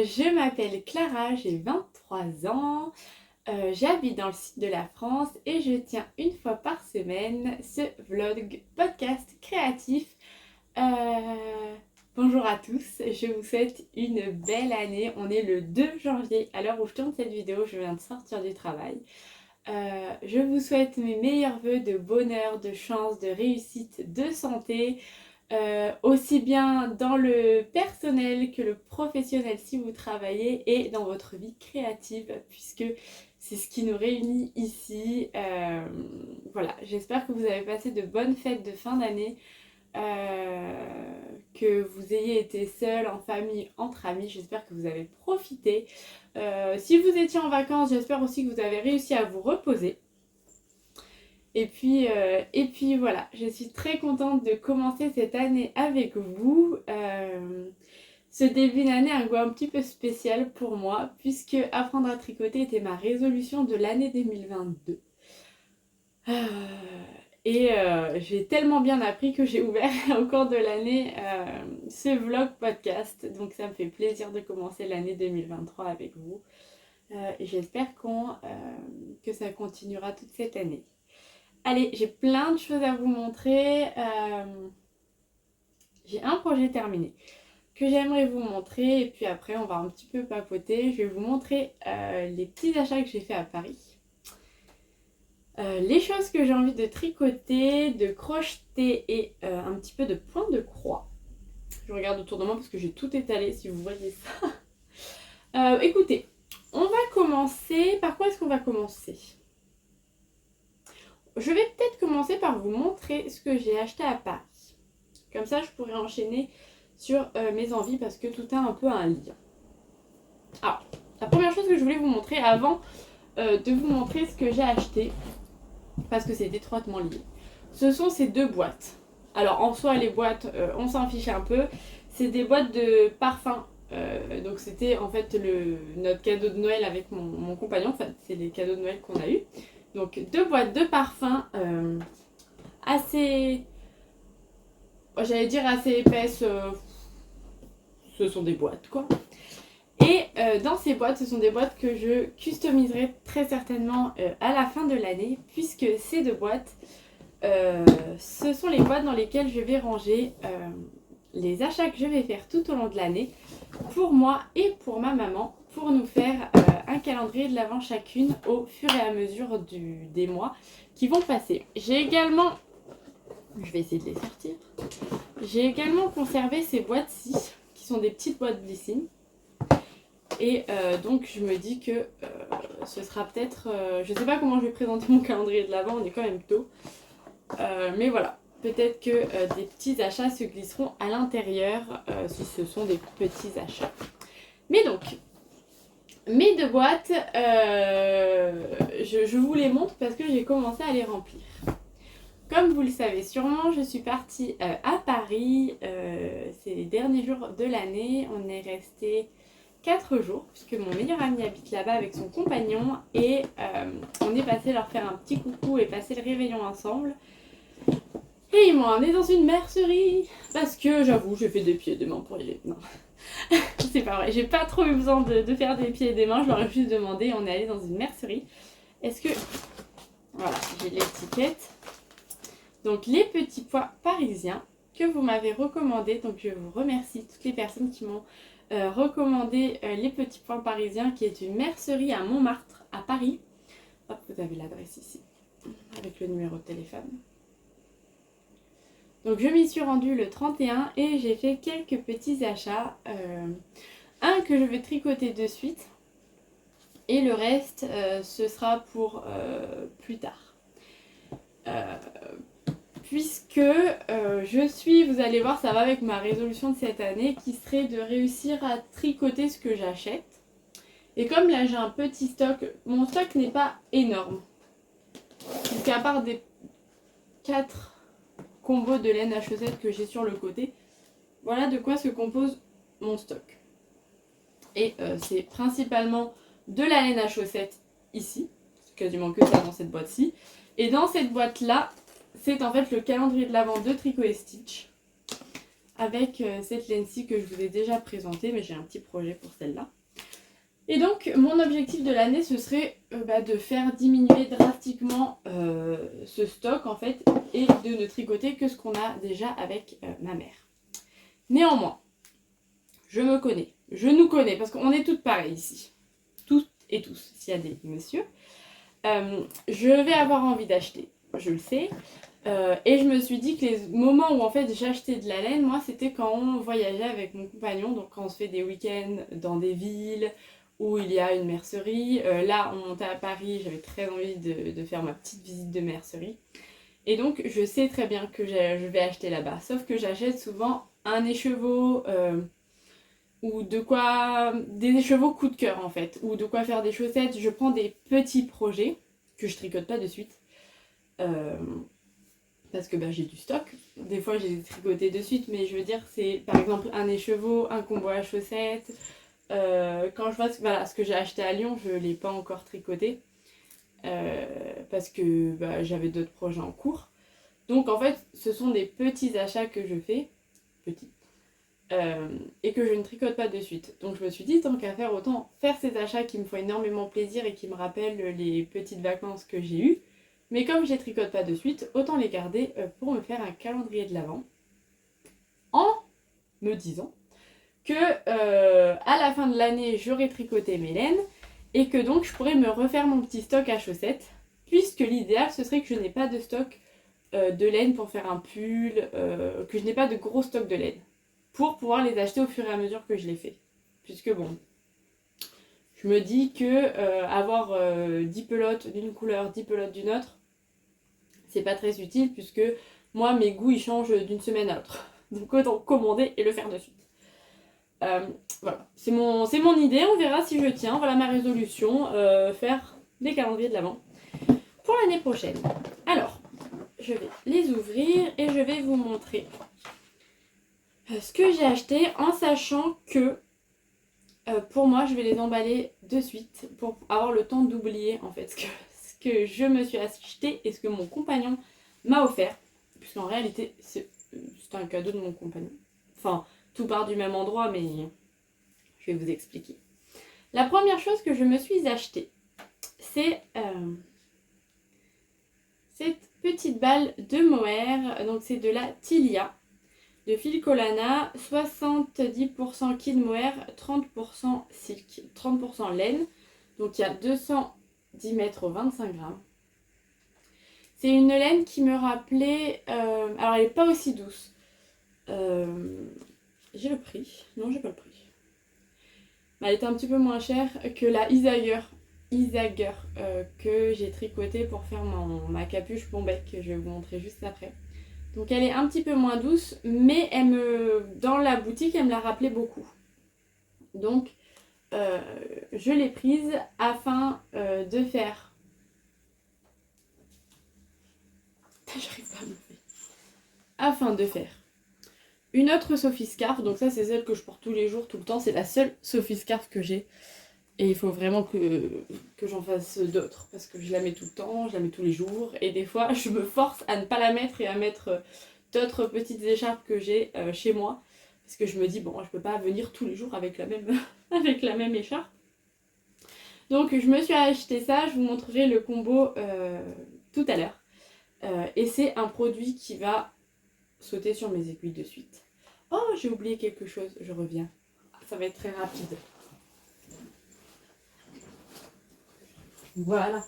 Je m'appelle Clara, j'ai 23 ans, j'habite dans le sud de la France et je tiens une fois par semaine ce vlog podcast créatif. Euh, Bonjour à tous, je vous souhaite une belle année. On est le 2 janvier, à l'heure où je tourne cette vidéo, je viens de sortir du travail. Je vous souhaite mes meilleurs vœux de bonheur, de chance, de réussite, de santé. Aussi bien dans le personnel que le professionnel si vous travaillez et dans votre vie créative puisque c'est ce qui nous réunit ici. Voilà, j'espère que vous avez passé de bonnes fêtes de fin d'année, que vous ayez été seul, en famille, entre amis, j'espère que vous avez profité. Si vous étiez en vacances, j'espère aussi que vous avez réussi à vous reposer. Et puis voilà, je suis très contente de commencer cette année avec vous. Ce début d'année a un goût un petit peu spécial pour moi, puisque apprendre à tricoter était ma résolution de l'année 2022. J'ai tellement bien appris que j'ai ouvert au cours de l'année ce vlog podcast. Donc ça me fait plaisir de commencer l'année 2023 avec vous. Et j'espère que ça continuera toute cette année. Allez, j'ai plein de choses à vous montrer. J'ai un projet terminé que j'aimerais vous montrer. Et puis après, on va un petit peu papoter. Je vais vous montrer les petits achats que j'ai fait à Paris. Les choses que j'ai envie de tricoter, de crocheter et un petit peu de pointe de croix. Je regarde autour de moi parce que j'ai tout étalé si vous voyez ça. Écoutez, on va commencer. Par quoi est-ce qu'on va commencer ? Je vais peut-être commencer par vous montrer ce que j'ai acheté à Paris. Comme ça, je pourrais enchaîner sur mes envies parce que tout a un peu un lien. Alors, la première chose que je voulais vous montrer avant de vous montrer ce que j'ai acheté, parce que c'est étroitement lié, ce sont ces deux boîtes. Alors, en soi, les boîtes, on s'en fiche un peu. C'est des boîtes de parfum. Donc, c'était en fait notre cadeau de Noël avec mon compagnon. Enfin, c'est les cadeaux de Noël qu'on a eu. Donc 2 boîtes de parfums assez, j'allais dire assez épaisses, ce sont des boîtes quoi. Et dans ces boîtes, ce sont des boîtes que je customiserai très certainement à la fin de l'année, puisque ces 2 boîtes, ce sont les boîtes dans lesquelles je vais ranger les achats que je vais faire tout au long de l'année, pour moi et pour ma maman, pour nous faire un calendrier de l'Avent chacune au fur et à mesure des mois qui vont passer. J'ai également, je vais essayer de les sortir, j'ai également conservé ces boîtes-ci, qui sont des petites boîtes Blissim. Et donc je me dis que ce sera peut-être, je ne sais pas comment je vais présenter mon calendrier de l'Avent, on est quand même tôt. Mais voilà. Peut-être que des petits achats se glisseront à l'intérieur si ce sont des petits achats. Mais donc, mes 2 boîtes, je vous les montre parce que j'ai commencé à les remplir. Comme vous le savez sûrement, je suis partie à Paris ces les derniers jours de l'année. On est resté 4 jours puisque mon meilleur ami habite là-bas avec son compagnon. Et on est passé leur faire un petit coucou et passer le réveillon ensemble. Et ils m'ont emmené dans une mercerie parce que j'avoue, j'ai fait des pieds et des mains pour y aller. Non, c'est pas vrai. J'ai pas trop eu besoin de faire des pieds et des mains. Je leur ai juste demandé. On est allé dans une mercerie. Est-ce que... Voilà, j'ai l'étiquette. Donc, les petits pois parisiens que vous m'avez recommandé. Donc, je vous remercie toutes les personnes qui m'ont recommandé les petits pois parisiens, qui est une mercerie à Montmartre, à Paris. Hop, vous avez l'adresse ici, avec le numéro de téléphone. Donc je m'y suis rendue le 31 et j'ai fait quelques petits achats. Un que je vais tricoter de suite et le reste ce sera pour plus tard. Puisque je suis, vous allez voir, ça va avec ma résolution de cette année qui serait de réussir à tricoter ce que j'achète. Et comme là j'ai un petit stock, mon stock n'est pas énorme. Puisqu'à part des 4 combo de laine à chaussettes que j'ai sur le côté, voilà de quoi se compose mon stock. Et c'est principalement de la laine à chaussettes ici, c'est quasiment que ça dans cette boîte-ci. Et dans cette boîte-là, c'est en fait le calendrier de l'Avent de Tricot et Stitch. avec cette laine-ci que je vous ai déjà présentée, mais j'ai un petit projet pour celle-là. Et donc mon objectif de l'année ce serait de faire diminuer drastiquement ce stock en fait et de ne tricoter que ce qu'on a déjà avec ma mère. Néanmoins, je nous connais parce qu'on est toutes pareilles ici, toutes et tous, s'il y a des messieurs. Je vais avoir envie d'acheter, je le sais. Et je me suis dit que les moments où en fait j'achetais de la laine, moi c'était quand on voyageait avec mon compagnon, donc quand on se fait des week-ends dans des villes où il y a une mercerie. Là on montait à Paris, j'avais très envie de faire ma petite visite de mercerie. Et donc je sais très bien que je vais acheter là-bas, sauf que j'achète souvent un écheveau ou des écheveaux coup de cœur en fait, ou de quoi faire des chaussettes. Je prends des petits projets que je tricote pas de suite. Parce que j'ai du stock. Des fois j'ai tricoté de suite, mais je veux dire c'est par exemple un écheveau, un combo à chaussettes. Quand je vois ce que j'ai acheté à Lyon, je ne l'ai pas encore tricoté. Parce que j'avais d'autres projets en cours. Donc en fait ce sont des petits achats que je fais. Petits. Et que je ne tricote pas de suite. Donc je me suis dit tant qu'à faire, autant faire ces achats qui me font énormément plaisir et qui me rappellent les petites vacances que j'ai eues. Mais comme je les tricote pas de suite, autant les garder pour me faire un calendrier de l'Avent. En me disant que à la fin de l'année, j'aurai tricoté mes laines et que donc je pourrais me refaire mon petit stock à chaussettes. Puisque l'idéal, ce serait que je n'ai pas de stock de laine pour faire un pull, que je n'ai pas de gros stock de laine. Pour pouvoir les acheter au fur et à mesure que je les fais. Puisque bon, je me dis que avoir 10 pelotes d'une couleur, 10 pelotes d'une autre, c'est pas très utile puisque moi mes goûts ils changent d'une semaine à l'autre. Donc autant commander et le faire de suite. Voilà, c'est mon idée, on verra si je tiens. Voilà ma résolution, faire des calendriers de l'Avent pour l'année prochaine. Alors, je vais les ouvrir et je vais vous montrer ce que j'ai acheté en sachant que pour moi je vais les emballer de suite pour avoir le temps d'oublier en fait ce que je me suis acheté et ce que mon compagnon m'a offert, puisqu'en réalité c'est un cadeau de mon compagnon. Enfin, tout part du même endroit, mais je vais vous expliquer. La première chose que je me suis achetée, c'est cette petite balle de mohair. Donc c'est de la Tilia de Filcolana, 70% kid mohair, 30% silk, 30% laine. Donc il y a 210 mètres au 25 grammes. C'est une laine qui me rappelait... alors elle n'est pas aussi douce. J'ai le prix. Non, j'ai pas le prix. Elle était un petit peu moins chère que la Isager que j'ai tricoté pour faire ma capuche bombec que je vais vous montrer juste après. Donc elle est un petit peu moins douce, mais dans la boutique elle me l'a rappelé beaucoup. Donc je l'ai prise afin de faire... J'arrive pas à me lever. Afin de faire une autre Sophie Scarf. Donc ça c'est celle que je porte tous les jours, tout le temps. C'est la seule Sophie Scarf que j'ai. Et il faut vraiment que j'en fasse d'autres. Parce que je la mets tout le temps, je la mets tous les jours. Et des fois je me force à ne pas la mettre et à mettre d'autres petites écharpes que j'ai chez moi. Parce que je me dis, bon, je peux pas venir tous les jours avec la même, avec la même écharpe. Donc je me suis acheté ça, je vous montrerai le combo tout à l'heure. Et c'est un produit qui va sauter sur mes aiguilles de suite. Oh, j'ai oublié quelque chose, je reviens. Ça va être très rapide. Voilà.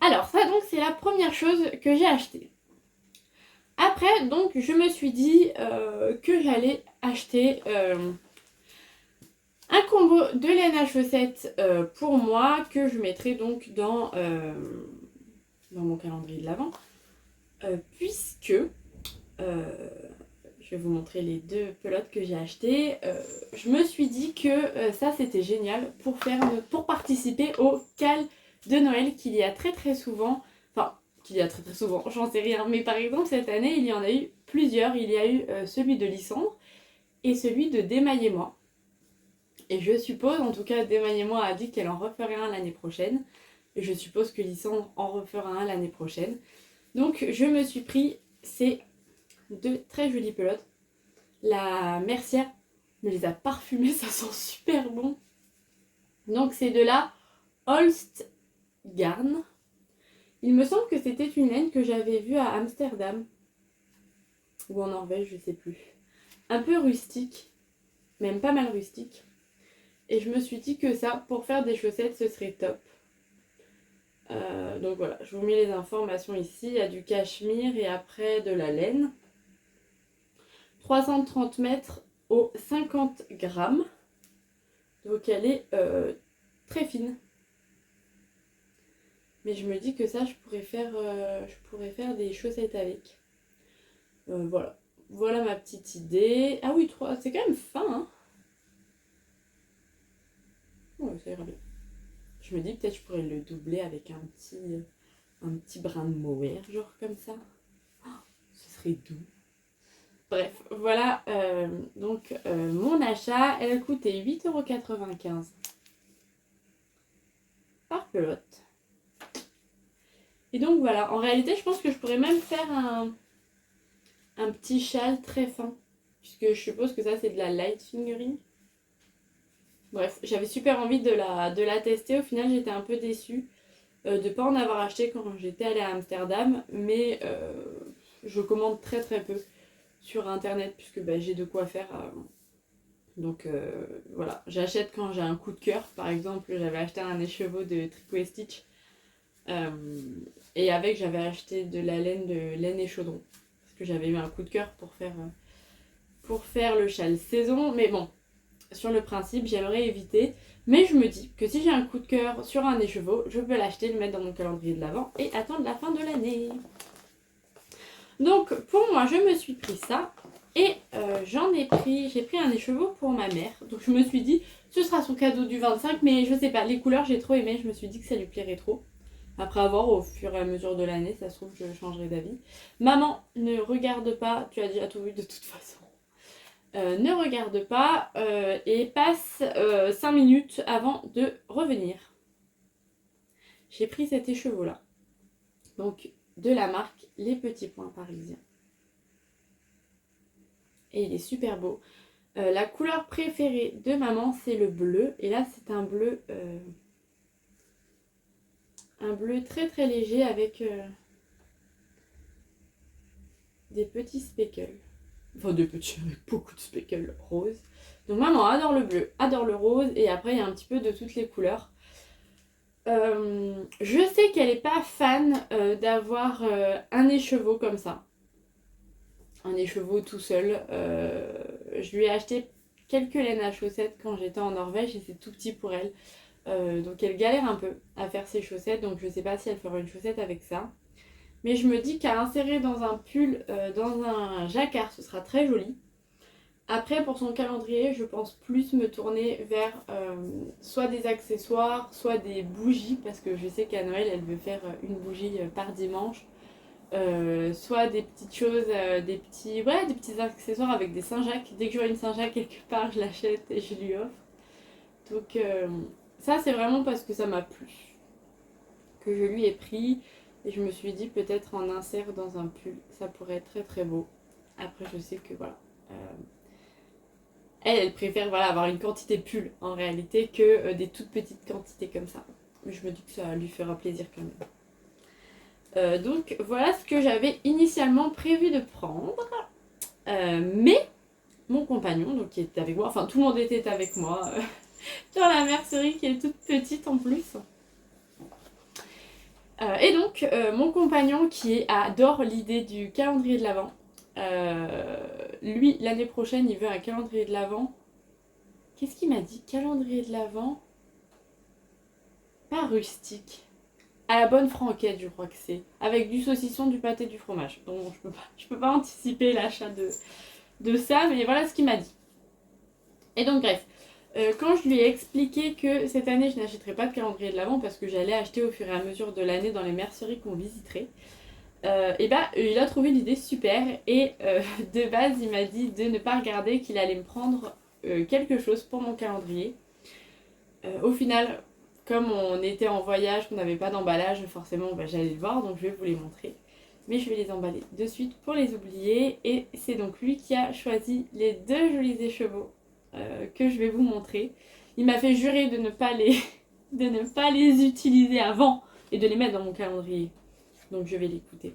Alors ça donc c'est la première chose que j'ai achetée. Après donc je me suis dit que j'allais acheter un combo de laine à chaussettes pour moi que je mettrai donc dans mon calendrier de l'Avent. Puisque je vais vous montrer les deux pelotes que j'ai achetées. Je me suis dit que ça c'était génial pour participer au cal de Noël qu'il y a très souvent. Enfin, qu'il y a très souvent, j'en sais rien. Mais par exemple cette année il y en a eu plusieurs. Il y a eu celui de Lysandre et celui de Démaillez-moi. Et je suppose, en tout cas Démaillez-moi a dit qu'elle en referait un l'année prochaine. Et je suppose que Lysandre en refera un l'année prochaine. Donc je me suis pris ces deux très jolies pelotes. La mercière me les a parfumées, ça sent super bon. Donc ces deux-là, Holst Garn. Il me semble que c'était une laine que j'avais vue à Amsterdam. Ou en Norvège, je sais plus. Un peu rustique, même pas mal rustique. Et je me suis dit que ça, pour faire des chaussettes, ce serait top. Donc voilà, je vous mets les informations ici. Il y a du cachemire et après de la laine. 330 mètres au 50 grammes. Donc elle est très fine. Mais je me dis que ça, je pourrais faire des chaussettes avec. Voilà. Voilà ma petite idée. Ah oui, c'est quand même fin, hein. Ouais, ça ira bien. Je me dis peut-être je pourrais le doubler avec un petit brin de mohair, genre comme ça. Oh, ce serait doux. Bref, voilà donc mon achat. Elle a coûté 8,95 € par pelote. Et donc voilà, en réalité je pense que je pourrais même faire un petit châle très fin. Puisque je suppose que ça c'est de la light fingering. Bref, j'avais super envie de la tester. Au final j'étais un peu déçue de ne pas en avoir acheté quand j'étais allée à Amsterdam. Mais je commande très très peu sur internet puisque j'ai de quoi faire. Donc voilà, j'achète quand j'ai un coup de cœur. Par exemple, j'avais acheté un écheveau de Tricot et Stitch. Et avec, j'avais acheté de la laine de laine et chaudron. Parce que j'avais eu un coup de cœur pour faire le châle saison. Mais bon, sur le principe, j'aimerais éviter. Mais je me dis que si j'ai un coup de cœur sur un écheveau, je peux l'acheter, le mettre dans mon calendrier de l'Avent et attendre la fin de l'année. Donc pour moi, je me suis pris ça. Et j'ai pris un écheveau pour ma mère. Donc je me suis dit, ce sera son cadeau du 25. Mais je sais pas, les couleurs j'ai trop aimé. Je me suis dit que ça lui plairait trop. Après avoir au fur et à mesure de l'année, ça se trouve je changerai d'avis. Maman, ne regarde pas, tu as déjà tout vu de toute façon. Ne regarde pas et passe 5 minutes avant de revenir. J'ai pris cet écheveau là. Donc de la marque Les Petits Points Parisiens. Et il est super beau. La couleur préférée de maman c'est le bleu. Et là c'est un bleu très très léger avec des petits speckles. Enfin des petits avec beaucoup de speckles roses. Donc maman adore le bleu, adore le rose. Et après il y a un petit peu de toutes les couleurs. Je sais qu'elle n'est pas fan d'avoir un écheveau comme ça. Un écheveau tout seul. Je lui ai acheté quelques laines à chaussettes quand j'étais en Norvège et c'est tout petit pour elle. Donc elle galère un peu à faire ses chaussettes. Donc je sais pas si elle fera une chaussette avec ça. Mais je me dis qu'à insérer dans un pull, dans un jacquard, ce sera très joli. Après, pour son calendrier, je pense plus me tourner vers soit des accessoires, soit des bougies, parce que je sais qu'à Noël, elle veut faire une bougie par dimanche. Soit des petites choses, des petits accessoires avec des Saint-Jacques. Dès que j'aurai une Saint-Jacques quelque part, je l'achète et je lui offre. Donc ça, c'est vraiment parce que ça m'a plu que je lui ai pris. Et je me suis dit peut-être en insert dans un pull, ça pourrait être très très beau. Après, je sais que voilà. Elle préfère avoir une quantité pull en réalité que des toutes petites quantités comme ça. Mais je me dis que ça lui fera plaisir quand même. Donc voilà ce que j'avais initialement prévu de prendre. Mais mon compagnon, donc qui était avec moi, enfin tout le monde était avec moi dans la mercerie qui est toute petite en plus. Et donc mon compagnon qui adore l'idée du calendrier de l'Avent. Lui, l'année prochaine, il veut un calendrier de l'Avent. Qu'est-ce qu'il m'a dit? Calendrier de l'Avent. Pas rustique. À la bonne franquette, je crois que c'est. Avec du saucisson, du pâté, du fromage. Donc je peux pas anticiper l'achat de ça, mais voilà ce qu'il m'a dit. Et donc bref, quand je lui ai expliqué que cette année, je n'achèterais pas de calendrier de l'Avent parce que j'allais acheter au fur et à mesure de l'année dans les merceries qu'on visiterait. Il a trouvé l'idée super et de base il m'a dit de ne pas regarder, qu'il allait me prendre quelque chose pour mon calendrier. Au final, comme on était en voyage, qu'on n'avait pas d'emballage, forcément j'allais le voir, donc je vais vous les montrer. mais je vais les emballer de suite pour les oublier. Et c'est donc lui qui a choisi les deux jolis écheveaux que je vais vous montrer. Il m'a fait jurer de ne pas les utiliser avant et de les mettre dans mon calendrier. Donc je vais l'écouter.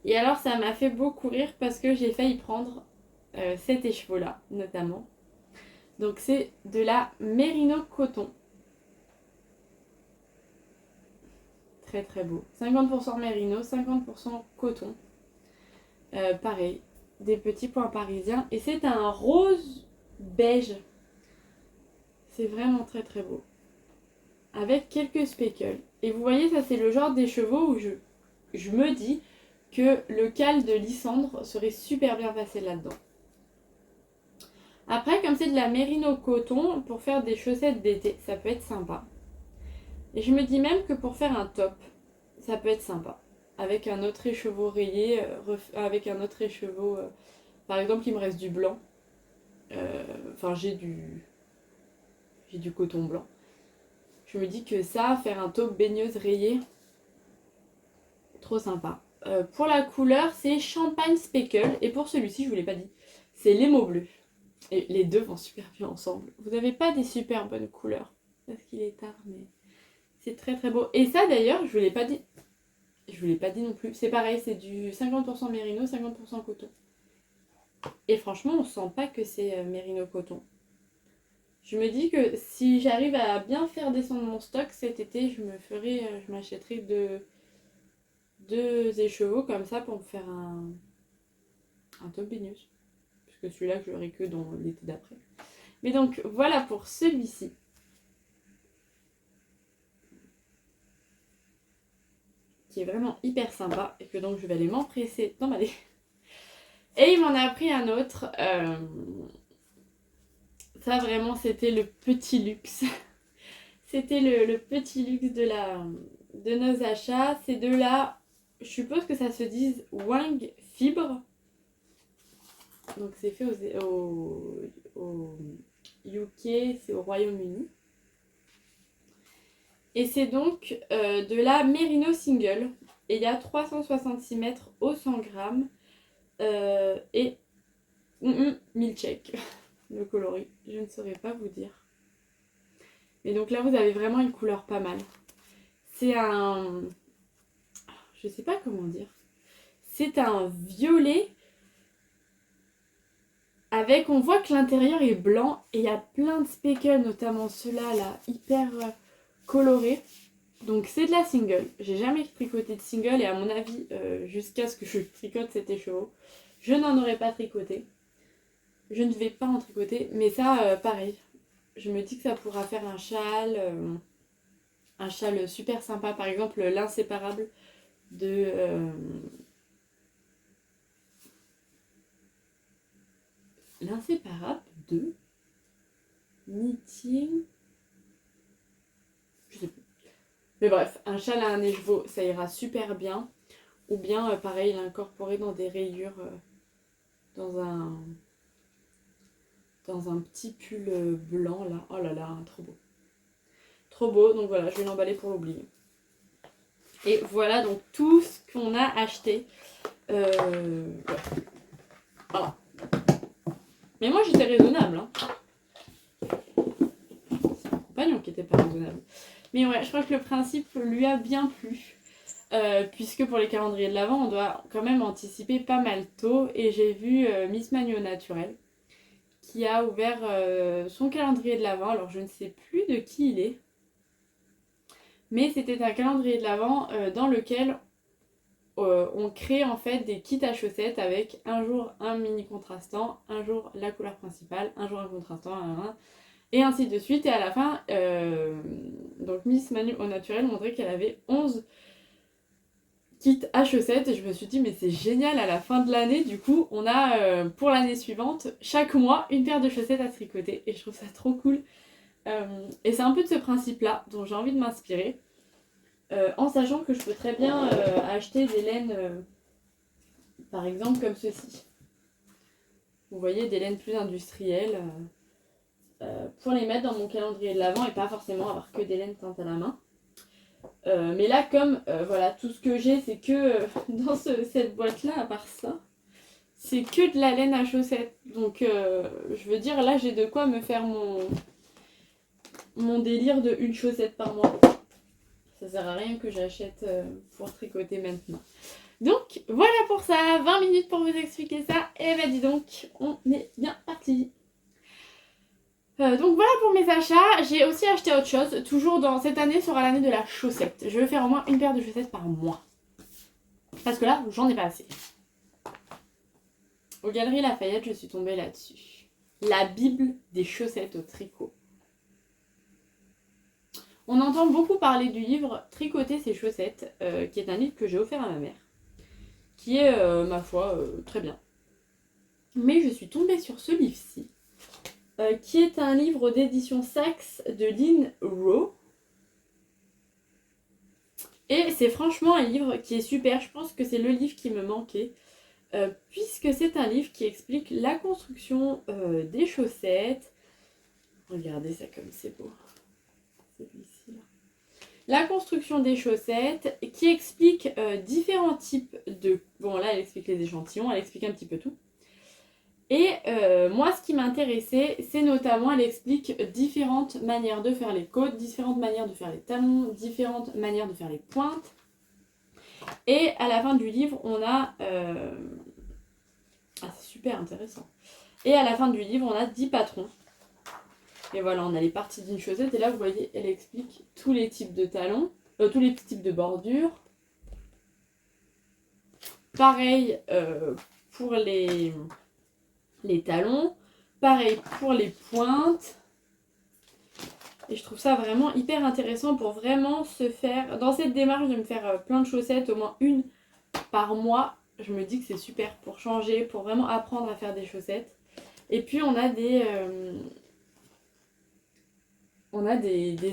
Et alors ça m'a fait beaucoup rire parce que j'ai failli prendre cet écheveau-là, notamment. Donc c'est de la Merino coton. Très très beau. 50% Merino, 50% coton. Pareil, des petits points parisiens. Et c'est un rose beige. C'est vraiment très très beau. Avec quelques speckles. Et vous voyez, ça c'est le genre d'écheveau où je me dis que le cal de Lysandre serait super bien passé là-dedans. Après, comme c'est de la Merino coton, pour faire des chaussettes d'été, ça peut être sympa. Et je me dis même que pour faire un top, ça peut être sympa. Avec un autre écheveau rayé, avec un autre écheveau, par exemple, il me reste du blanc. Enfin, j'ai du coton blanc. Je me dis que ça, faire un top baigneuse rayé, trop sympa. Pour la couleur, c'est Champagne Speckle. Et pour celui-ci, je vous l'ai pas dit, c'est l'émo bleu. Et les deux vont super bien ensemble. Vous n'avez pas des super bonnes couleurs. Parce qu'il est tard, mais c'est très très beau. Et ça d'ailleurs, je vous l'ai pas dit. Je vous l'ai pas dit non plus. C'est pareil, c'est du 50% Merino, 50% coton. Et franchement, on sent pas que c'est Merino coton. Je me dis que si j'arrive à bien faire descendre mon stock cet été, je m'achèterai deux écheveaux comme ça pour me faire un top baigneuse. Puisque celui-là, je l'aurai que dans l'été d'après. Mais donc, voilà pour celui-ci. Qui est vraiment hyper sympa. Et que donc, je vais aller m'empresser d'emballer. Et il m'en a pris un autre. Ça, vraiment, c'était le petit luxe. C'était le petit luxe de nos achats. C'est de la... Je suppose que ça se dise Wang Fibre. Donc, c'est fait au UK, c'est au Royaume-Uni. Et c'est donc de la Merino Single. Et il y a 366 mètres au 100 grammes. Et milkshake. Le coloris, je ne saurais pas vous dire. Mais donc là, vous avez vraiment une couleur pas mal. C'est un... Je sais pas comment dire. C'est un violet avec... On voit que l'intérieur est blanc et il y a plein de speckles, notamment ceux-là, là, hyper colorés. Donc c'est de la single. J'ai jamais tricoté de single et à mon avis, jusqu'à ce que je tricote cet écheveau, je n'en aurais pas tricoté. Je ne vais pas en tricoter, mais ça, pareil. Je me dis que ça pourra faire un châle super sympa. Par exemple, l'inséparable de... l'inséparable de knitting... Je sais plus. Mais bref, un châle à un écheveau, ça ira super bien. Ou bien, pareil, l'incorporer dans des rayures, dans un petit pull blanc, là. Oh là là, trop beau. Trop beau, donc voilà, je vais l'emballer pour l'oublier. Et voilà donc tout ce qu'on a acheté. Ouais. Voilà. Mais moi j'étais raisonnable. Hein. C'est mon compagnon qui était pas raisonnable. Mais ouais, je crois que le principe lui a bien plu. Puisque pour les calendriers de l'Avent, on doit quand même anticiper pas mal tôt. Et j'ai vu Miss Manu au Naturel qui a ouvert son calendrier de l'Avent. Alors je ne sais plus de qui il est. Mais c'était un calendrier de l'Avent dans lequel on crée en fait des kits à chaussettes avec un jour un mini contrastant, un jour la couleur principale, un jour un contrastant, et ainsi de suite. Et à la fin, donc Miss Manu au Naturel montrait qu'elle avait 11 kits à chaussettes. Et je me suis dit, mais c'est génial, à la fin de l'année, du coup, on a pour l'année suivante, chaque mois, une paire de chaussettes à tricoter. Et je trouve ça trop cool. Et c'est un peu de ce principe-là dont j'ai envie de m'inspirer. En sachant que je peux très bien acheter des laines, par exemple comme ceci. Vous voyez, des laines plus industrielles pour les mettre dans mon calendrier de l'Avent et pas forcément avoir que des laines teintes à la main. Mais là, comme voilà, tout ce que j'ai, c'est que dans cette boîte-là, à part ça, c'est que de la laine à chaussettes. Donc, je veux dire, là, j'ai de quoi me faire mon délire de une chaussette par mois. Ça sert à rien que j'achète pour tricoter maintenant. Donc, voilà pour ça. 20 minutes pour vous expliquer ça. Et bah, dis donc, on est bien parti. Donc voilà pour mes achats. J'ai aussi acheté autre chose. Toujours dans cette année sera l'année de la chaussette. Je vais faire au moins une paire de chaussettes par mois. Parce que là, j'en ai pas assez. Aux Galeries Lafayette, je suis tombée là-dessus. La Bible des chaussettes au tricot. On entend beaucoup parler du livre Tricoter ses chaussettes, qui est un livre que j'ai offert à ma mère. Qui est, ma foi, très bien. Mais je suis tombée sur ce livre-ci. Qui est un livre d'édition Saks de Lynn Rowe. Et c'est franchement un livre qui est super. Je pense que c'est le livre qui me manquait. Puisque c'est un livre qui explique la construction des chaussettes. Regardez ça comme c'est beau. Celui-ci là. La construction des chaussettes qui explique différents types de... Bon là elle explique les échantillons, elle explique un petit peu tout. Et moi, ce qui m'intéressait, c'est notamment, elle explique différentes manières de faire les côtes, différentes manières de faire les talons, différentes manières de faire les pointes. Et à la fin du livre, on a... Ah, c'est super intéressant. Et à la fin du livre, on a 10 patrons. Et voilà, on a les parties d'une chaussette. Et là, vous voyez, elle explique tous les types de talons, tous les types de bordures. Pareil pour les talons, pareil pour les pointes. Et je trouve ça vraiment hyper intéressant pour vraiment se faire, dans cette démarche de me faire plein de chaussettes, au moins une par mois, je me dis que c'est super pour changer, pour vraiment apprendre à faire des chaussettes. Et puis on a des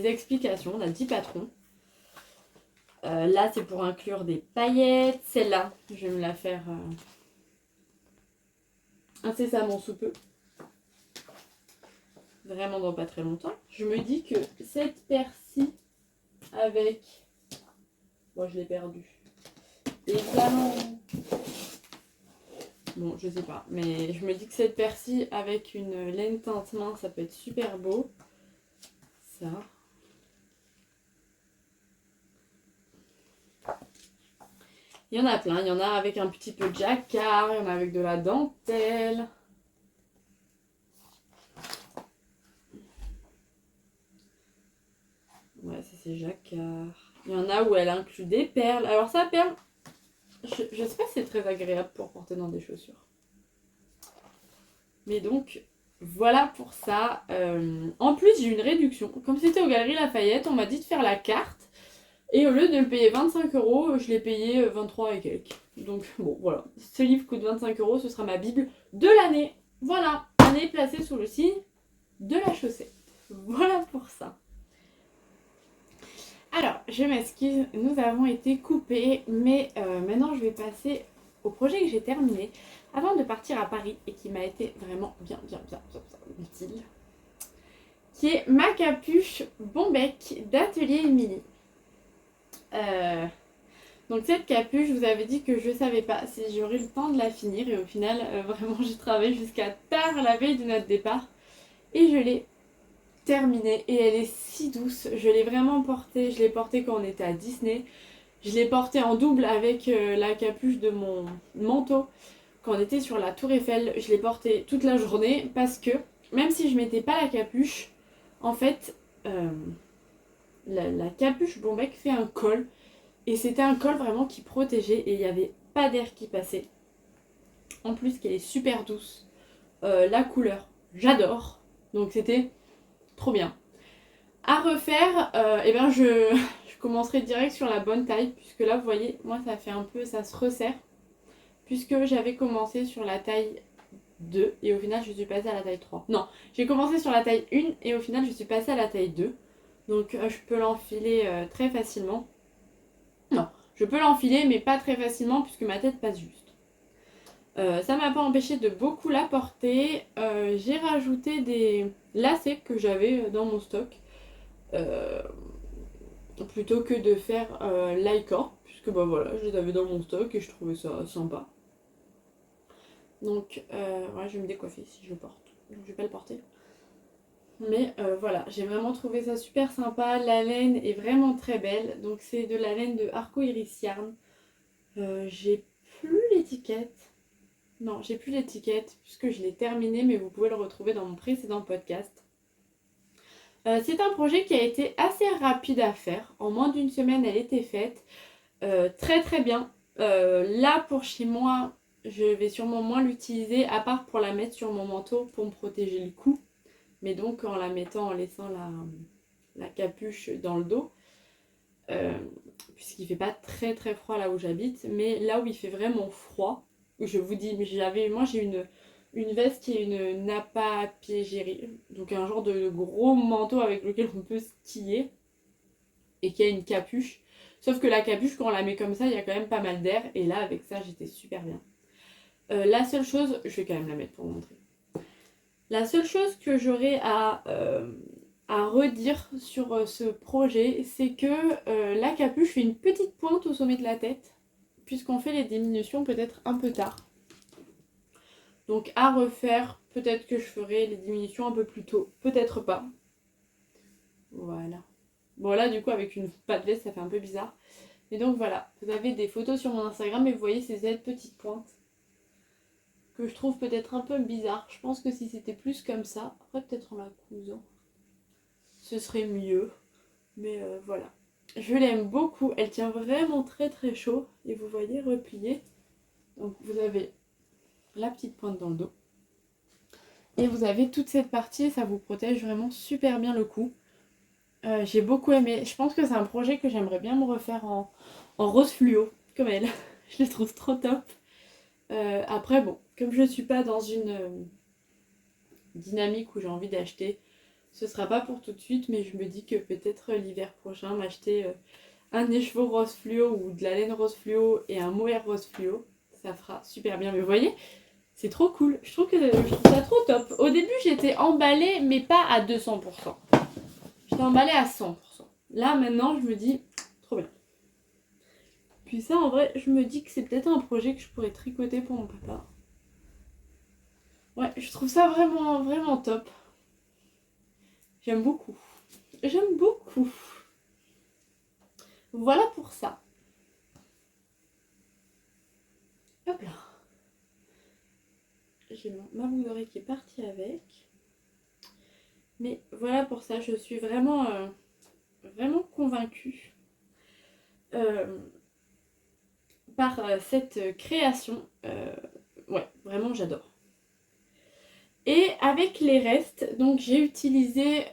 explications, on a 10 patrons. Là c'est pour inclure des paillettes, celle-là je vais me la faire incessamment sous peu. Vraiment dans pas très longtemps. Je me dis que cette paire-ci avec... Bon, je l'ai perdue. Et talons... Bon, je sais pas. Mais je me dis que cette paire-ci avec une laine teinte main, ça peut être super beau. Ça. Il y en a plein. Il y en a avec un petit peu de jacquard. Il y en a avec de la dentelle. Ouais, ça c'est jacquard. Il y en a où elle inclut des perles. Alors ça, perles, je sais pas si c'est très agréable pour porter dans des chaussures. Mais donc, voilà pour ça. En plus, j'ai eu une réduction. Comme c'était aux Galeries Lafayette, on m'a dit de faire la carte. Et au lieu de le payer 25 €, je l'ai payé 23 et quelques. Donc bon, voilà. Ce livre coûte 25 €, ce sera ma Bible de l'année. Voilà, année placée sous le signe de la chaussette. Voilà pour ça. Alors, je m'excuse, nous avons été coupés, mais maintenant je vais passer au projet que j'ai terminé avant de partir à Paris et qui m'a été vraiment bien utile, qui est ma capuche Bombec d'Atelier Émilie. Donc cette capuche, je vous avais dit que je savais pas si j'aurais le temps de la finir et au final, vraiment j'ai travaillé jusqu'à tard la veille de notre départ et je l'ai terminée et elle est si douce. Je l'ai vraiment portée, je l'ai portée quand on était à Disney. Je l'ai portée en double avec la capuche de mon manteau quand on était sur la Tour Eiffel. Je l'ai portée toute la journée parce que même si je mettais pas la capuche, en fait, la capuche Bombec fait un col. Et c'était un col vraiment qui protégeait et il n'y avait pas d'air qui passait. En plus qu'elle est super douce. La couleur, j'adore. Donc c'était trop bien. À refaire, eh ben je commencerai direct sur la bonne taille. Puisque là, vous voyez, moi ça fait un peu, ça se resserre. Puisque j'avais commencé sur la taille 2 et au final je suis passée à la taille 3. Non, j'ai commencé sur la taille 1 et au final je suis passée à la taille 2. Donc je peux l'enfiler très facilement. Non, je peux l'enfiler mais pas très facilement puisque ma tête passe juste. Ça m'a pas empêché de beaucoup la porter. J'ai rajouté des lacets que j'avais dans mon stock. plutôt que de faire Lycor, puisque bah voilà, je les avais dans mon stock et je trouvais ça sympa. Donc ouais, je vais me décoiffer si je le porte, donc je vais pas le porter. Mais voilà, j'ai vraiment trouvé ça super sympa, la laine est vraiment très belle, donc c'est de la laine de Arco Iris Yarn. J'ai plus l'étiquette. Non, j'ai plus l'étiquette puisque je l'ai terminé, mais vous pouvez le retrouver dans mon précédent podcast. C'est un projet qui a été assez rapide à faire. En moins d'une semaine, elle était faite. Très très bien. Là, pour chez moi, je vais sûrement moins l'utiliser, à part pour la mettre sur mon manteau pour me protéger le cou. Mais donc en la mettant, en laissant la capuche dans le dos. Puisqu'il fait pas très très froid là où j'habite. Mais là où il fait vraiment froid, je vous dis, moi j'ai une veste qui est une Napa Piégérie, donc un genre de gros manteau avec lequel on peut skier et qui a une capuche. Sauf que la capuche, quand on la met comme ça, il y a quand même pas mal d'air. Et là, avec ça, j'étais super bien. La seule chose, je vais quand même la mettre pour vous montrer. La seule chose que j'aurais à redire sur ce projet, c'est que la capuche fait une petite pointe au sommet de la tête, puisqu'on fait les diminutions peut-être un peu tard. Donc à refaire, peut-être que je ferai les diminutions un peu plus tôt, peut-être pas. Voilà. Bon là du coup avec une pas de veste ça fait un peu bizarre. Mais donc voilà, vous avez des photos sur mon Instagram et vous voyez ces aides petites pointes que je trouve peut-être un peu bizarre. Je pense que si c'était plus comme ça, après peut-être en la cousant, ce serait mieux. Mais voilà. Je l'aime beaucoup, elle tient vraiment très très chaud. Et vous voyez repliée. Donc vous avez la petite pointe dans le dos. Et vous avez toute cette partie, ça vous protège vraiment super bien le cou. J'ai beaucoup aimé. Je pense que c'est un projet que j'aimerais bien me refaire en rose fluo, comme elle. Je les trouve trop top. Après, bon, comme je ne suis pas dans une dynamique où j'ai envie d'acheter, ce sera pas pour tout de suite, mais je me dis que peut-être l'hiver prochain, m'acheter un écheveau rose fluo ou de la laine rose fluo et un mohair rose fluo, ça fera super bien. Mais vous voyez, c'est trop cool. Je trouve ça trop top. Au début, j'étais emballée, mais pas à 200%. J'étais emballée à 100%. Là, maintenant, je me dis, trop bien. Puis ça, en vrai, je me dis que c'est peut-être un projet que je pourrais tricoter pour mon papa. Ouais, je trouve ça vraiment, vraiment top. J'aime beaucoup. J'aime beaucoup. Voilà pour ça. Hop là. J'ai ma boucle d'oreille qui est partie avec. Mais voilà pour ça. Je suis vraiment, vraiment convaincue par cette création. Ouais, vraiment j'adore. Et avec les restes, donc j'ai utilisé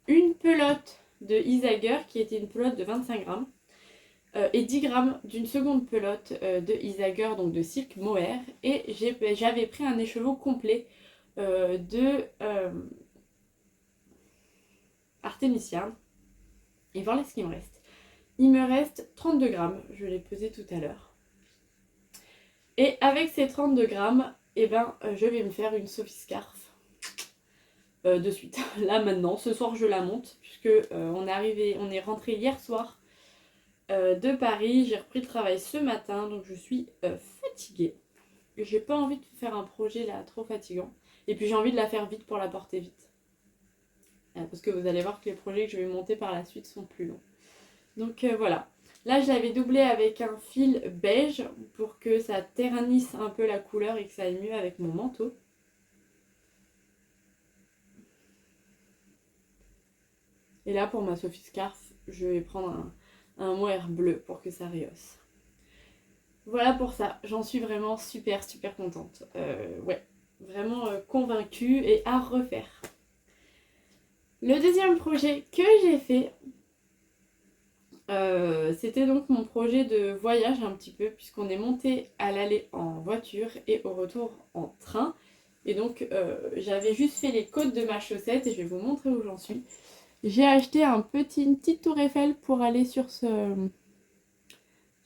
une pelote de Isager qui était une pelote de 25 grammes et 10 grammes d'une seconde pelote de Isager, donc de Silk Mohair. Et j'avais pris un écheveau complet de Artemisia. Et voilà ce qu'il me reste. Il me reste 32 grammes, je l'ai pesé tout à l'heure. Et avec ces 32 grammes, eh ben, je vais me faire une Sophie Scarf de suite. Là maintenant, ce soir je la monte, puisque on est rentré hier soir de Paris. J'ai repris le travail ce matin, donc je suis fatiguée. J'ai pas envie de faire un projet là trop fatigant. Et puis j'ai envie de la faire vite pour la porter vite. Parce que vous allez voir que les projets que je vais monter par la suite sont plus longs. Donc voilà. Là je l'avais doublé avec un fil beige pour que ça ternisse un peu la couleur et que ça aille mieux avec mon manteau. Et là pour ma Sophie Scarf, je vais prendre un mohair bleu pour que ça rehausse. Voilà pour ça, j'en suis vraiment super super contente. Ouais, vraiment convaincue et à refaire. Le deuxième projet que j'ai fait, c'était donc mon projet de voyage un petit peu, puisqu'on est monté à l'aller en voiture et au retour en train. Et donc j'avais juste fait les côtes de ma chaussette et je vais vous montrer où j'en suis. J'ai acheté une petite tour Eiffel pour aller sur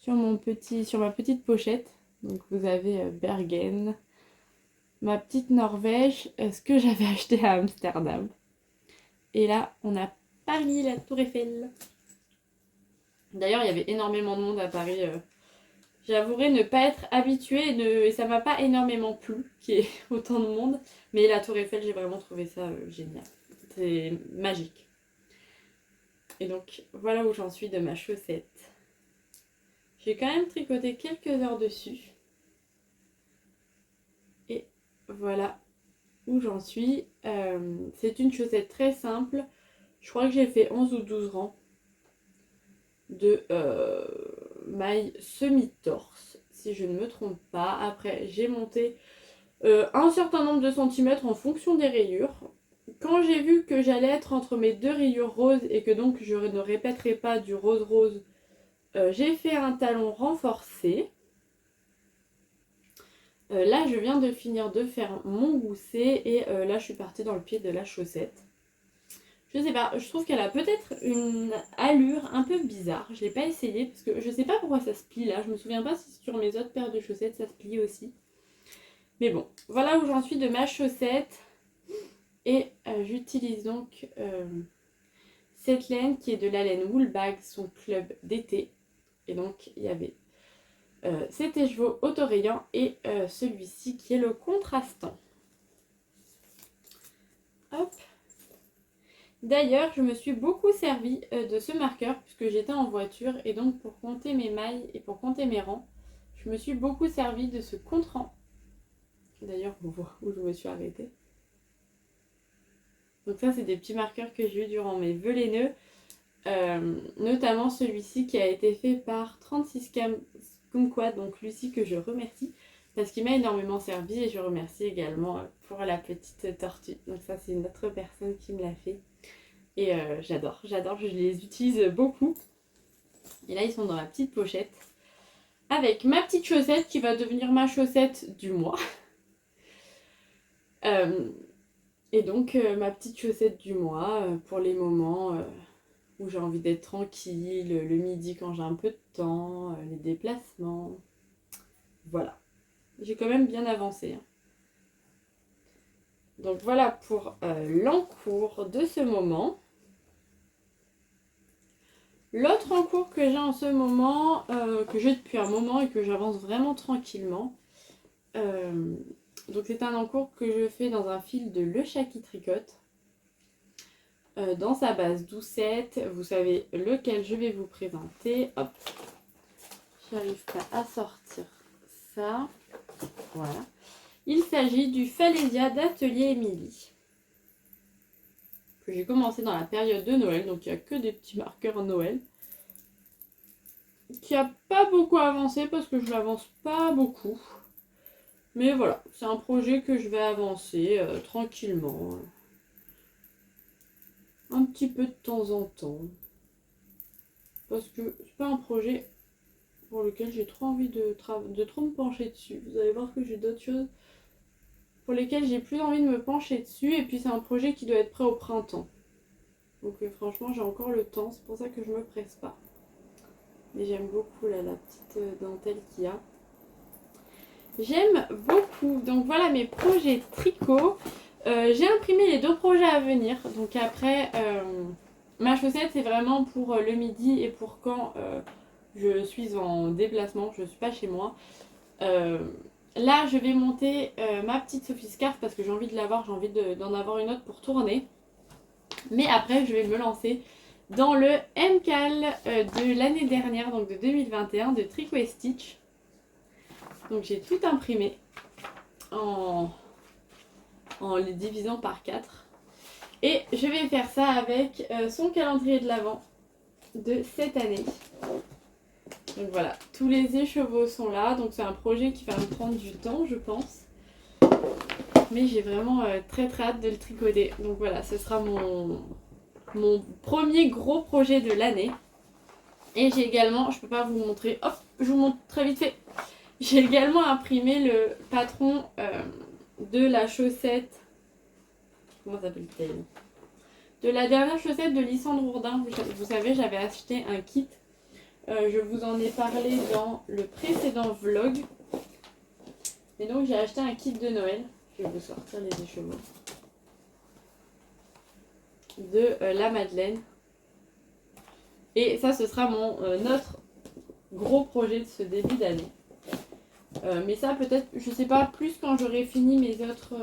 ma petite pochette. Donc vous avez Bergen, ma petite Norvège, ce que j'avais acheté à Amsterdam. Et là, on a Paris, la tour Eiffel. D'ailleurs, il y avait énormément de monde à Paris. J'avouerai ne pas être habituée et ça m'a pas énormément plu qu'il y ait autant de monde. Mais la Tour Eiffel, j'ai vraiment trouvé ça génial. C'est magique. Et donc, voilà où j'en suis de ma chaussette. J'ai quand même tricoté quelques heures dessus. Et voilà où j'en suis. C'est une chaussette très simple. Je crois que j'ai fait 11 ou 12 rangs de mailles semi-torse, si je ne me trompe pas. Après, j'ai monté un certain nombre de centimètres en fonction des rayures. Quand j'ai vu que j'allais être entre mes deux rayures roses et que donc je ne répéterai pas du rose-rose, j'ai fait un talon renforcé. Là, je viens de finir de faire mon gousset et là, je suis partie dans le pied de la chaussette. Je sais pas, je trouve qu'elle a peut-être une allure un peu bizarre. Je l'ai pas essayé parce que je sais pas pourquoi ça se plie là. Je me souviens pas si sur mes autres paires de chaussettes ça se plie aussi. Mais bon, voilà où j'en suis de ma chaussette. Et j'utilise donc cette laine qui est de la laine Woolbag, son club d'été. Et donc il y avait cet écheveau autorayant et celui-ci qui est le contrastant. Hop. D'ailleurs, je me suis beaucoup servi de ce marqueur puisque j'étais en voiture et donc pour compter mes mailles et pour compter mes rangs, je me suis beaucoup servi de ce compte-rang. D'ailleurs, on voit où je me suis arrêtée. Donc ça, c'est des petits marqueurs que j'ai eu durant mes vœux laineux, notamment celui-ci qui a été fait par 36 Kumquat, donc Lucie que je remercie parce qu'il m'a énormément servi et je remercie également pour la petite tortue. Donc ça, c'est une autre personne qui me l'a fait. Et j'adore, je les utilise beaucoup. Et là, ils sont dans la petite pochette. Avec ma petite chaussette qui va devenir ma chaussette du mois. Et donc, ma petite chaussette du mois pour les moments où j'ai envie d'être tranquille, le midi quand j'ai un peu de temps, les déplacements. Voilà. J'ai quand même bien avancé. Hein. Donc voilà pour l'encours de ce moment. L'autre encours que j'ai en ce moment, que j'ai depuis un moment et que j'avance vraiment tranquillement, donc c'est un encours que je fais dans un fil de Le Chat qui tricote, dans sa base doucette, vous savez lequel je vais vous présenter. Hop, j'arrive pas à sortir ça, voilà. Il s'agit du Falésia d'Atelier Émilie, que j'ai commencé dans la période de Noël, donc il n'y a que des petits marqueurs Noël. Qui a pas beaucoup avancé parce que je l'avance pas beaucoup. Mais voilà, c'est un projet que je vais avancer tranquillement. Un petit peu de temps en temps. Parce que c'est pas un projet pour lequel j'ai trop envie de trop me pencher dessus. Vous allez voir que j'ai d'autres choses pour lesquelles j'ai plus envie de me pencher dessus. Et puis c'est un projet qui doit être prêt au printemps. Donc franchement j'ai encore le temps, c'est pour ça que je me presse pas. Mais j'aime beaucoup là, la petite dentelle qu'il y a. J'aime beaucoup. Donc voilà mes projets tricot. J'ai imprimé les 2 projets à venir. Donc après, ma chaussette c'est vraiment pour le midi et pour quand je suis en déplacement, je ne suis pas chez moi. Là je vais monter ma petite Sophie Scarf parce que j'ai envie de l'avoir, j'ai envie d'en avoir une autre pour tourner. Mais après je vais me lancer dans le MCAL de l'année dernière, donc de 2021, de Tricot et Stitch. Donc j'ai tout imprimé en les divisant par 4. Et je vais faire ça avec son calendrier de l'Avent de cette année. Donc voilà, tous les écheveaux sont là. Donc c'est un projet qui va me prendre du temps, je pense. Mais j'ai vraiment très hâte de le tricoter. Donc voilà, ce sera mon premier gros projet de l'année. Et j'ai également, je peux pas vous montrer, hop, je vous montre très vite fait. J'ai également imprimé le patron de la chaussette. Comment s'appelle-t-elle? De la dernière chaussette de Lysandre Ourdin. Vous savez, j'avais acheté un kit. Je vous en ai parlé dans le précédent vlog. Et donc j'ai acheté un kit de Noël. Je vais vous sortir les écheveaux. De la Madeleine. Et ça, ce sera notre gros projet de ce début d'année. Mais ça, peut-être, je sais pas, plus quand j'aurai fini mes autres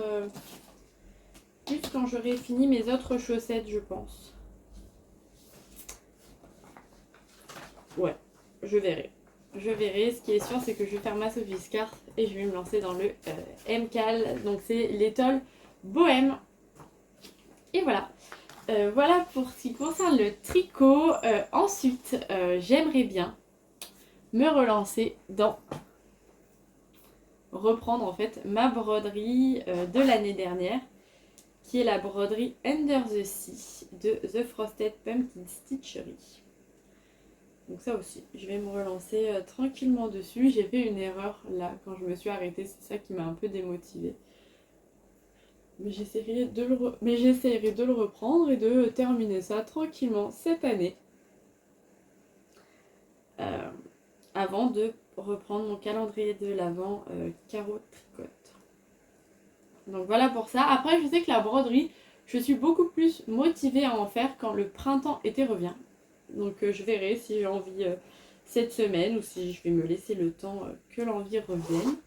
chaussettes, je pense. Ouais, je verrai. Je verrai. Ce qui est sûr, c'est que je vais faire ma Sophie Scarf et je vais me lancer dans le MCAL. Donc, c'est l'étole bohème. Et voilà. Voilà pour ce qui concerne le tricot. Ensuite, j'aimerais bien me relancer dans reprendre en fait ma broderie de l'année dernière, qui est la broderie Under the Sea de The Frosted Pumpkin Stitchery. Donc ça aussi, je vais me relancer tranquillement dessus. J'ai fait une erreur là quand je me suis arrêtée, c'est ça qui m'a un peu démotivée. Mais j'essaierai de le reprendre et de terminer ça tranquillement cette année. Avant de reprendre mon calendrier de l'Avent carreau tricote. Donc voilà pour ça. Après, je sais que la broderie, je suis beaucoup plus motivée à en faire quand le printemps-été revient. Donc je verrai si j'ai envie cette semaine ou si je vais me laisser le temps que l'envie revienne.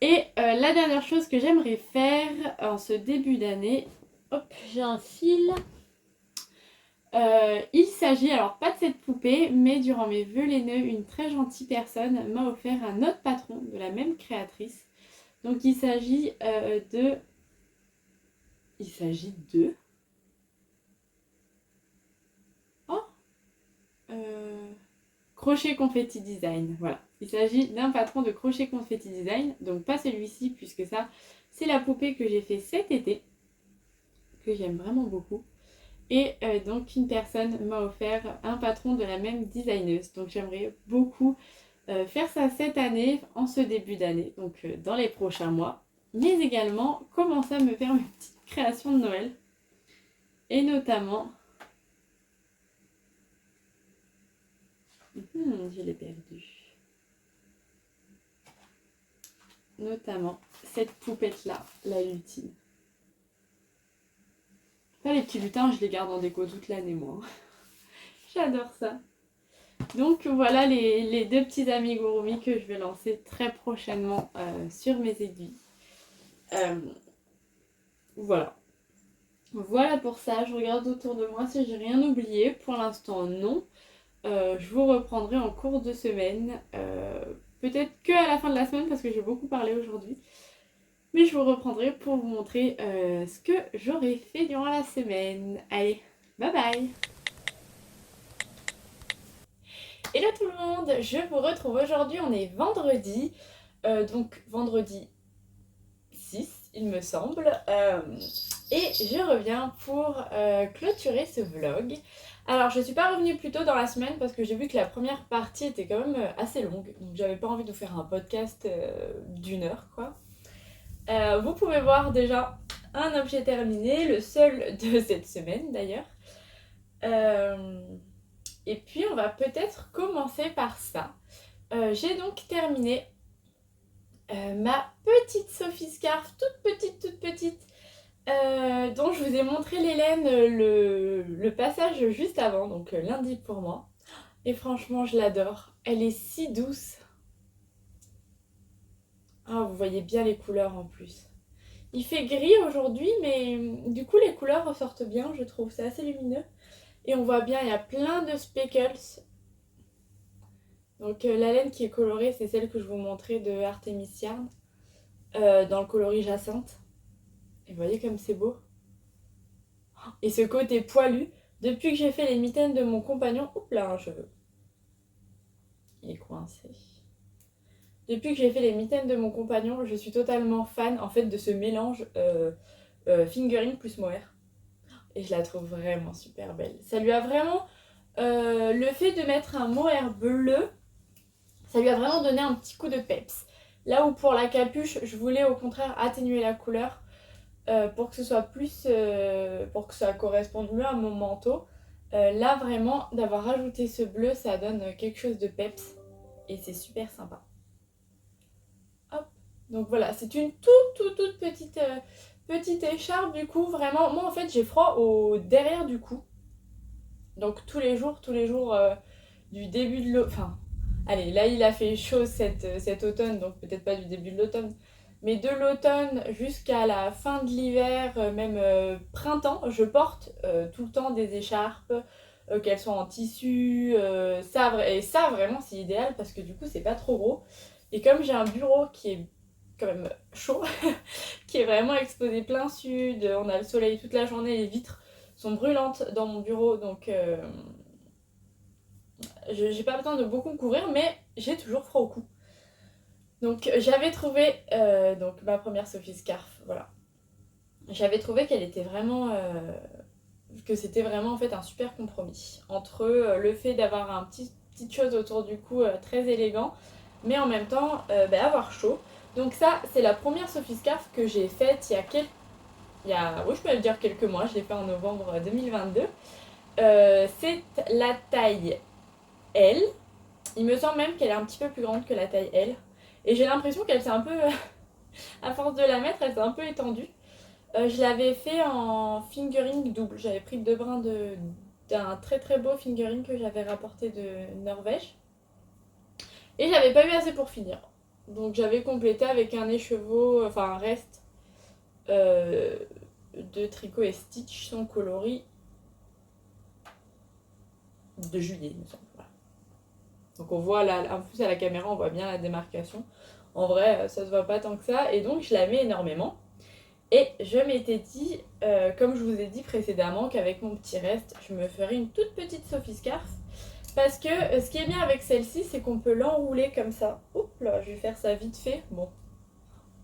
Et la dernière chose que j'aimerais faire en ce début d'année, hop, j'ai un fil. Il s'agit alors pas de cette poupée, mais durant mes vœux laineux, une très gentille personne m'a offert un autre patron de la même créatrice. Donc il s'agit de Crochet Confetti Design. Voilà. Il s'agit d'un patron de Crochet Confetti Design. Donc pas celui-ci, puisque ça, c'est la poupée que j'ai fait cet été. Que j'aime vraiment beaucoup. Et donc une personne m'a offert un patron de la même designeuse. Donc j'aimerais beaucoup faire ça cette année, en ce début d'année. Donc dans les prochains mois. Mais également commencer à me faire mes petites créations de Noël. Et notamment... je l'ai perdu. Notamment cette poupette-là, la lutine. Là, les petits lutins, je les garde en déco toute l'année, moi. J'adore ça. Donc voilà les deux petits amigurumi que je vais lancer très prochainement sur mes aiguilles. Voilà. Voilà pour ça. Je regarde autour de moi si j'ai rien oublié. Pour l'instant, non. Je vous reprendrai en cours de semaine. Peut-être que à la fin de la semaine parce que j'ai beaucoup parlé aujourd'hui. Mais je vous reprendrai pour vous montrer ce que j'aurai fait durant la semaine. Allez, bye bye! Hello tout le monde, je vous retrouve aujourd'hui, on est vendredi, donc vendredi 6 il me semble, et je reviens pour clôturer ce vlog. Alors je suis pas revenue plus tôt dans la semaine parce que j'ai vu que la première partie était quand même assez longue, donc j'avais pas envie de vous faire un podcast d'1 heure quoi. Vous pouvez voir déjà un objet terminé, le seul de cette semaine d'ailleurs. Et puis on va peut-être commencer par ça. J'ai donc terminé ma petite Sophie Scarf, toute petite, dont je vous ai montré l'Hélène le passage juste avant, donc lundi pour moi. Et franchement je l'adore, elle est si douce. Ah, vous voyez bien les couleurs en plus. Il fait gris aujourd'hui, mais du coup les couleurs ressortent bien, je trouve, c'est assez lumineux. Et on voit bien, il y a plein de speckles. Donc la laine qui est colorée, c'est celle que je vous montrais de Artemis Yarn, dans le coloris jacinthe. Et vous voyez comme c'est beau. Et ce côté poilu, depuis que j'ai fait les mitaines de mon compagnon... Oups là, un cheveu. Il est coincé. Depuis que j'ai fait les mitaines de mon compagnon, je suis totalement fan en fait de ce mélange fingering plus mohair. Et je la trouve vraiment super belle. Ça lui a vraiment... le fait de mettre un mohair bleu, ça lui a vraiment donné un petit coup de peps. Là où pour la capuche, je voulais au contraire atténuer la couleur pour que ce soit plus... pour que ça corresponde mieux à mon manteau. Là vraiment, d'avoir rajouté ce bleu, ça donne quelque chose de peps. Et c'est super sympa. Hop. Donc voilà, c'est une toute petite écharpe du coup. Vraiment, moi en fait j'ai froid au derrière du cou. Donc tous les jours, du début de l'automne, enfin, allez, là il a fait chaud cet automne, donc peut-être pas du début de l'automne, mais de l'automne jusqu'à la fin de l'hiver, même printemps, je porte tout le temps des écharpes, qu'elles soient en tissu, et ça vraiment c'est idéal parce que du coup c'est pas trop gros. Et comme j'ai un bureau qui est quand même chaud, qui est vraiment exposé plein sud, on a le soleil toute la journée, les vitres sont brûlantes dans mon bureau, donc j'ai pas besoin de beaucoup me couvrir, mais j'ai toujours froid au cou. Donc j'avais trouvé donc ma première Sophie Scarf, voilà. J'avais trouvé qu'elle était vraiment que c'était vraiment en fait un super compromis entre le fait d'avoir petite chose autour du cou très élégant, mais en même temps avoir chaud. Donc ça c'est la première Sophie Scarf que j'ai faite oui, je peux le dire quelques mois, je l'ai fait en novembre 2022. C'est la taille L. Il me semble même qu'elle est un petit peu plus grande que la taille L. Et j'ai l'impression qu'elle s'est un peu, à force de la mettre, elle s'est un peu étendue. Je l'avais fait en fingering double. J'avais pris 2 brins d'un très très beau fingering que j'avais rapporté de Norvège. Et j'avais pas eu assez pour finir. Donc j'avais complété avec un écheveau, enfin un reste de tricot et stitch son coloris de juillet, il me semble. Voilà. Donc on voit là, en plus à la caméra, on voit bien la démarcation. En vrai, ça se voit pas tant que ça. Et donc je la mets énormément. Et je m'étais dit, comme je vous ai dit précédemment, qu'avec mon petit reste, je me ferais une toute petite Sophie Scarf. Parce que ce qui est bien avec celle-ci, c'est qu'on peut l'enrouler comme ça. Oups là, je vais faire ça vite fait. Bon,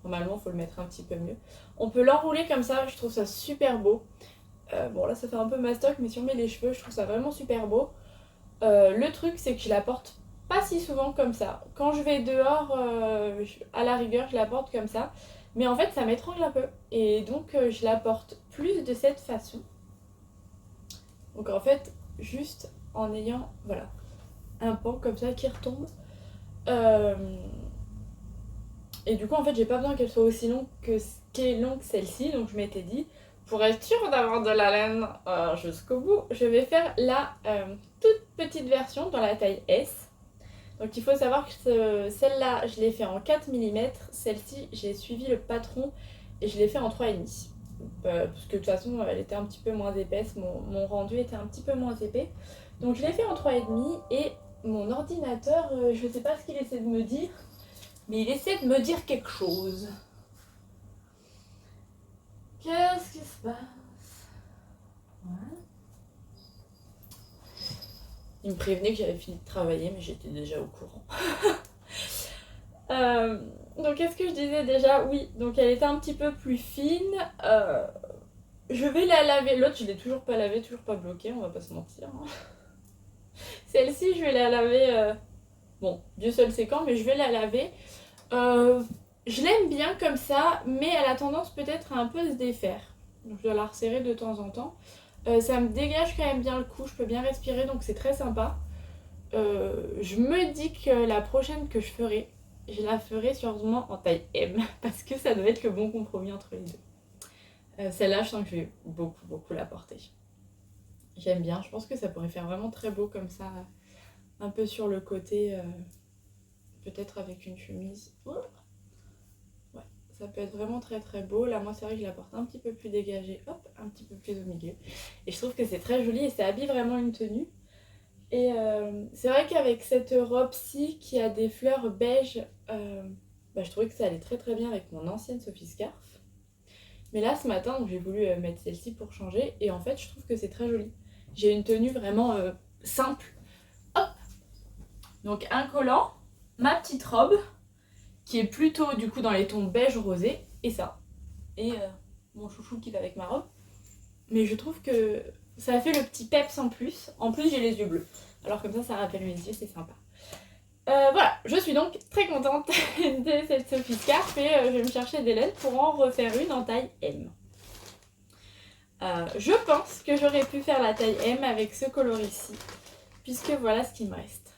normalement, il faut le mettre un petit peu mieux. On peut l'enrouler comme ça, je trouve ça super beau. Bon, là, ça fait un peu mastoc, mais si on met les cheveux, je trouve ça vraiment super beau. Le truc, c'est que je la porte pas si souvent comme ça. Quand je vais dehors, à la rigueur, je la porte comme ça. Mais en fait, ça m'étrangle un peu. Et donc, je la porte plus de cette façon. Donc, en fait, juste en ayant, voilà, un pan comme ça qui retombe. Et du coup, en fait, j'ai pas besoin qu'elle soit aussi longue qu'est longue celle-ci. Donc, je m'étais dit, pour être sûre d'avoir de la laine jusqu'au bout, je vais faire la toute petite version dans la taille S. Donc il faut savoir que celle-là, je l'ai fait en 4 mm. Celle-ci, j'ai suivi le patron et je l'ai fait en 3,5. Parce que de toute façon, elle était un petit peu moins épaisse. Mon rendu était un petit peu moins épais. Donc je l'ai fait en 3,5 et mon ordinateur, je sais pas ce qu'il essaie de me dire, mais il essaie de me dire quelque chose. Qu'est-ce qui se passe? Ouais. Il me prévenait que j'avais fini de travailler, mais j'étais déjà au courant. Donc qu'est-ce que je disais déjà? Oui, donc elle était un petit peu plus fine. Je vais la laver. L'autre, je l'ai toujours pas lavée, toujours pas bloquée, on va pas se mentir. Hein. Celle-ci, je vais la laver. Bon, Dieu seul sait quand, mais je vais la laver. Je l'aime bien comme ça, mais elle a tendance peut-être à un peu se défaire. Donc je dois la resserrer de temps en temps. Ça me dégage quand même bien le cou, je peux bien respirer, donc c'est très sympa. Je me dis que la prochaine que je ferai, je la ferai sûrement en taille M, parce que ça doit être le bon compromis entre les deux. Celle-là, je sens que je vais beaucoup la porter. J'aime bien, je pense que ça pourrait faire vraiment très beau comme ça, un peu sur le côté, peut-être avec une chemise. Ouais, ça peut être vraiment très très beau. Là, moi, c'est vrai que je la porte un petit peu plus dégagée, hop, un petit peu plus au milieu. Et je trouve que c'est très joli et ça habille vraiment une tenue. Et c'est vrai qu'avec cette robe-ci qui a des fleurs beige, je trouvais que ça allait très très bien avec mon ancienne Sophie Scarf. Mais là, ce matin, j'ai voulu mettre celle-ci pour changer. Et en fait, je trouve que c'est très joli. J'ai une tenue vraiment simple. Hop. Donc un collant, ma petite robe, qui est plutôt du coup dans les tons beige rosé, et ça. Et mon chouchou qui va avec ma robe. Mais je trouve que ça fait le petit peps en plus. En plus, j'ai les yeux bleus. Alors comme ça rappelle mes yeux, c'est sympa. Voilà, je suis donc très contente de cette Sophie Scarf et je vais me chercher des laines pour en refaire une en taille M. Je pense que j'aurais pu faire la taille M avec ce coloris-ci, puisque voilà ce qu'il me reste.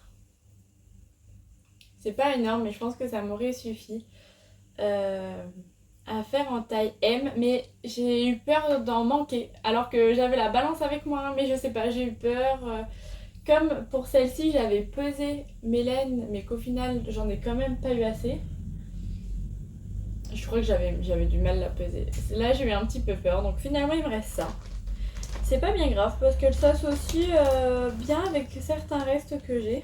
C'est pas énorme, mais je pense que ça m'aurait suffi. à faire en taille M, mais j'ai eu peur d'en manquer. Alors que j'avais la balance avec moi, mais je sais pas, j'ai eu peur. Comme pour celle-ci, j'avais pesé mes laines, mais qu'au final, j'en ai quand même pas eu assez. Je crois que j'avais du mal à la peser. Là, j'ai eu un petit peu peur, donc finalement, il me reste ça. C'est pas bien grave parce qu'elle s'associe bien avec certains restes que j'ai.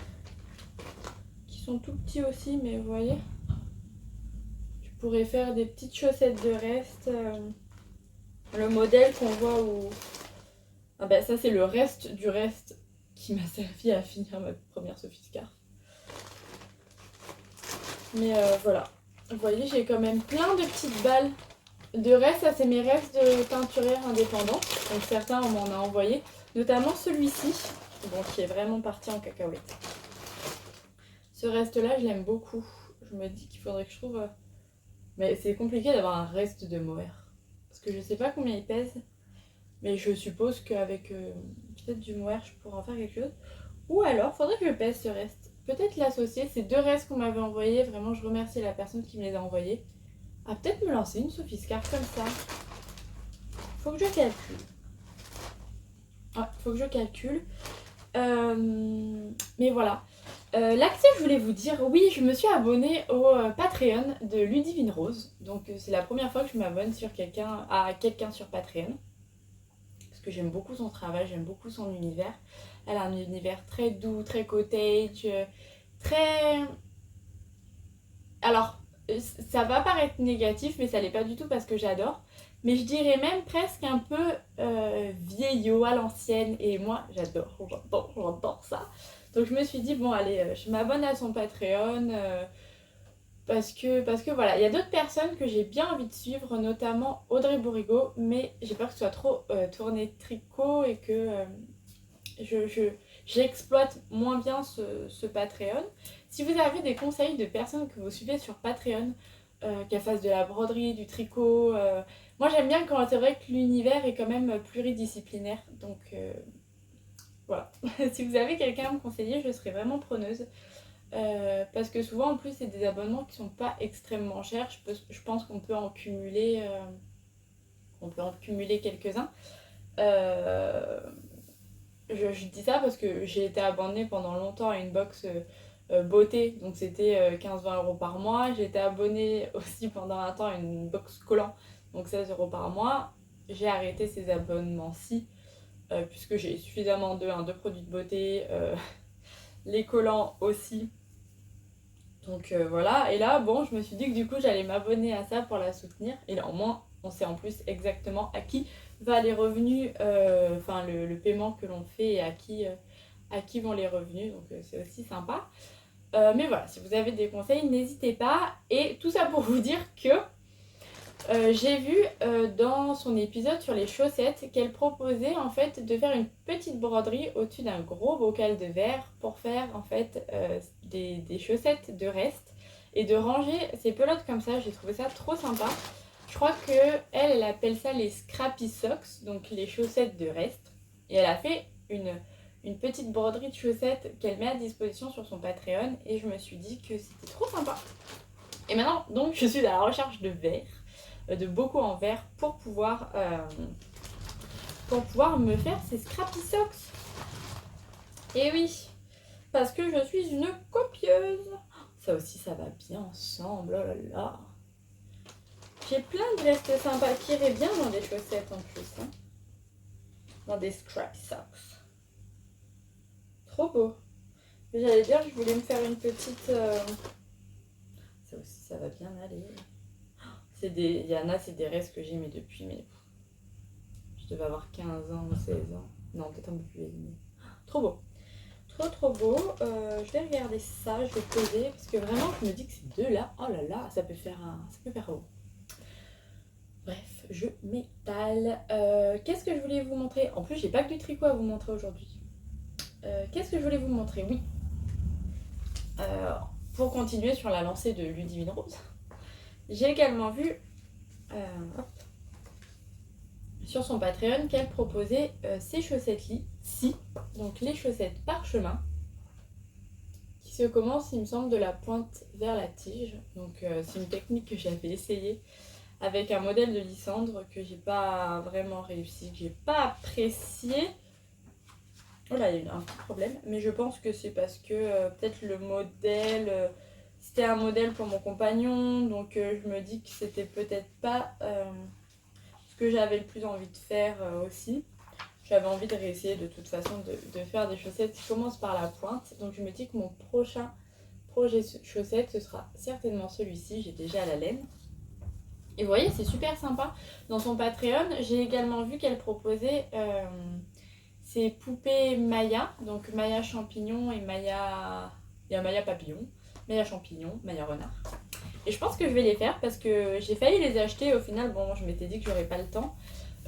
Qui sont tout petits aussi, mais vous voyez. Je pourrais faire des petites chaussettes de reste. Le modèle qu'on voit où... Ah bah ça c'est le reste du reste qui m'a servi à finir ma première Sophie Scarf. Mais voilà. Vous voyez, j'ai quand même plein de petites balles de reste. Ça, c'est mes restes de teinturière indépendante. Donc certains, on m'en a envoyé. Notamment celui-ci, bon, qui est vraiment parti en cacahuète. Ce reste-là, je l'aime beaucoup. Je me dis qu'il faudrait que je trouve... Mais c'est compliqué d'avoir un reste de mohair. Parce que je sais pas combien il pèse. Mais je suppose qu'avec peut-être du mohair, je pourrais en faire quelque chose. Ou alors, faudrait que je pèse ce reste. Peut-être l'associer. Ces deux restes qu'on m'avait envoyés. Vraiment, je remercie la personne qui me les a envoyés. Ah, peut-être me lancer une Sophie Scarf comme ça. Faut que je calcule. Ouais, faut que je calcule. Mais voilà. Là, je voulais vous dire, oui, je me suis abonnée au Patreon de Ludivine Rose. Donc, c'est la première fois que je m'abonne à quelqu'un sur Patreon. Parce que j'aime beaucoup son travail, j'aime beaucoup son univers. Elle a un univers très doux, très cottage, très... Alors, ça va paraître négatif, mais ça l'est pas du tout parce que j'adore. Mais je dirais même presque un peu vieillot à l'ancienne. Et moi, j'adore ça. Donc je me suis dit, bon allez, je m'abonne à son Patreon. Parce que voilà, il y a d'autres personnes que j'ai bien envie de suivre, notamment Audrey Bourrigo. Mais j'ai peur que ce soit trop tourné tricot et que j'exploite moins bien ce Patreon. Si vous avez des conseils de personnes que vous suivez sur Patreon, qu'elles fassent de la broderie, du tricot, moi j'aime bien quand c'est vrai que l'univers est quand même pluridisciplinaire. Donc voilà, si vous avez quelqu'un à me conseiller, je serais vraiment preneuse. Parce que souvent en plus c'est des abonnements qui sont pas extrêmement chers. Je pense qu'on peut en cumuler, quelques-uns. Je dis ça parce que j'ai été abonnée pendant longtemps à une box beauté, donc c'était 15-20 € par mois. J'ai été abonnée aussi pendant un temps à une box collant, donc 16 € par mois. J'ai arrêté ces abonnements-ci puisque j'ai suffisamment de produits de beauté, les collants aussi. Donc voilà, et là bon, je me suis dit que du coup j'allais m'abonner à ça pour la soutenir. Et là au moins on sait en plus exactement à qui va les revenus, le paiement que l'on fait et à qui vont les revenus. Donc c'est aussi sympa. Mais voilà, si vous avez des conseils, n'hésitez pas. Et tout ça pour vous dire que j'ai vu dans son épisode sur les chaussettes qu'elle proposait en fait de faire une petite broderie au-dessus d'un gros bocal de verre pour faire en fait des chaussettes de reste et de ranger ses pelotes comme ça. J'ai trouvé ça trop sympa. Je crois qu'elle appelle ça les scrappy socks, donc les chaussettes de reste. Et elle a fait une petite broderie de chaussettes qu'elle met à disposition sur son Patreon et je me suis dit que c'était trop sympa. Et maintenant, donc, je suis à la recherche de verre, de bocaux en verre pour pouvoir me faire ces scrappy socks. Et oui, parce que je suis une copieuse. Ça aussi, ça va bien ensemble, oh là là. J'ai plein de restes sympas qui iraient bien dans des chaussettes en plus. Hein. Dans des scrappy socks. Trop beau. J'allais dire que je voulais me faire une petite... Ça aussi, ça va bien aller. Il y en a, c'est des restes que j'ai mis depuis, mais je devais avoir 15 ans ou 16 ans. Non, peut-être un peu plus vieille. Trop beau. Trop beau. Je vais regarder ça, je vais poser, parce que vraiment, je me dis que ces deux-là, oh là là, ça peut faire haut. Bref, je m'étale. Qu'est-ce que je voulais vous montrer? En plus, j'ai pas que du tricot à vous montrer aujourd'hui. Qu'est-ce que je voulais vous montrer? Oui. Pour continuer sur la lancée de Ludivine Rose, j'ai également vu sur son Patreon qu'elle proposait ces chaussettes-ci, donc les chaussettes parchemin, qui se commencent, il me semble, de la pointe vers la tige. Donc c'est une technique que j'avais essayée avec un modèle de Lysandre que j'ai pas vraiment réussi, que j'ai pas apprécié. Oh là, il y a eu un petit problème, mais je pense que c'est parce que peut-être le modèle, c'était un modèle pour mon compagnon, donc je me dis que c'était peut-être pas ce que j'avais le plus envie de faire aussi. J'avais envie de réessayer de toute façon de faire des chaussettes qui commencent par la pointe, donc je me dis que mon prochain projet chaussettes, ce sera certainement celui-ci, j'ai déjà la laine. Et vous voyez, c'est super sympa. Dans son Patreon, j'ai également vu qu'elle proposait ces poupées Maya, donc Maya champignon et Maya... Il y a Maya papillon, Maya champignon, Maya renard. Et je pense que je vais les faire parce que j'ai failli les acheter. Au final, bon, je m'étais dit que j'aurais pas le temps.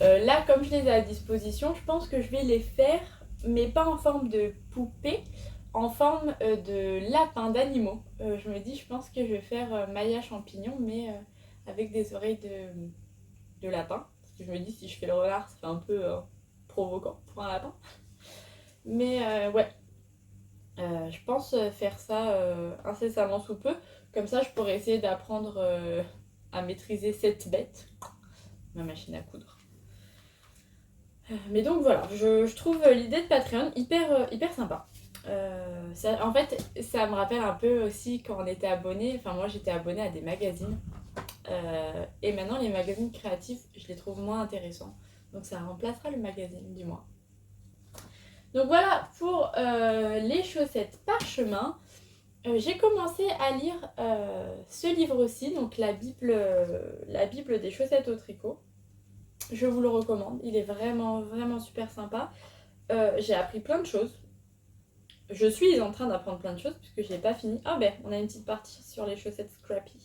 Là, comme je les ai à disposition, je pense que je vais les faire, mais pas en forme de poupée, en forme de lapin, d'animaux. Je me dis, je pense que je vais faire Maya champignon, mais avec des oreilles de lapin. Parce que je me dis, si je fais le renard, ça fait un peu provoquant pour un lapin. Mais ouais, je pense faire ça incessamment sous peu. Comme ça, je pourrais essayer d'apprendre à maîtriser cette bête, ma machine à coudre. Mais donc voilà, je trouve l'idée de Patreon hyper sympa. En fait, ça me rappelle un peu aussi quand on était abonné. Enfin, moi j'étais abonnée à des magazines. Et maintenant, les magazines créatifs, je les trouve moins intéressants. Donc ça remplacera le magazine du mois. Donc voilà pour les chaussettes parchemin. J'ai commencé à lire ce livre-ci, donc la Bible des chaussettes au tricot. Je vous le recommande, il est vraiment super sympa. J'ai appris plein de choses. Je suis en train d'apprendre plein de choses puisque je n'ai pas fini. Ah ben, on a une petite partie sur les chaussettes Scrappy.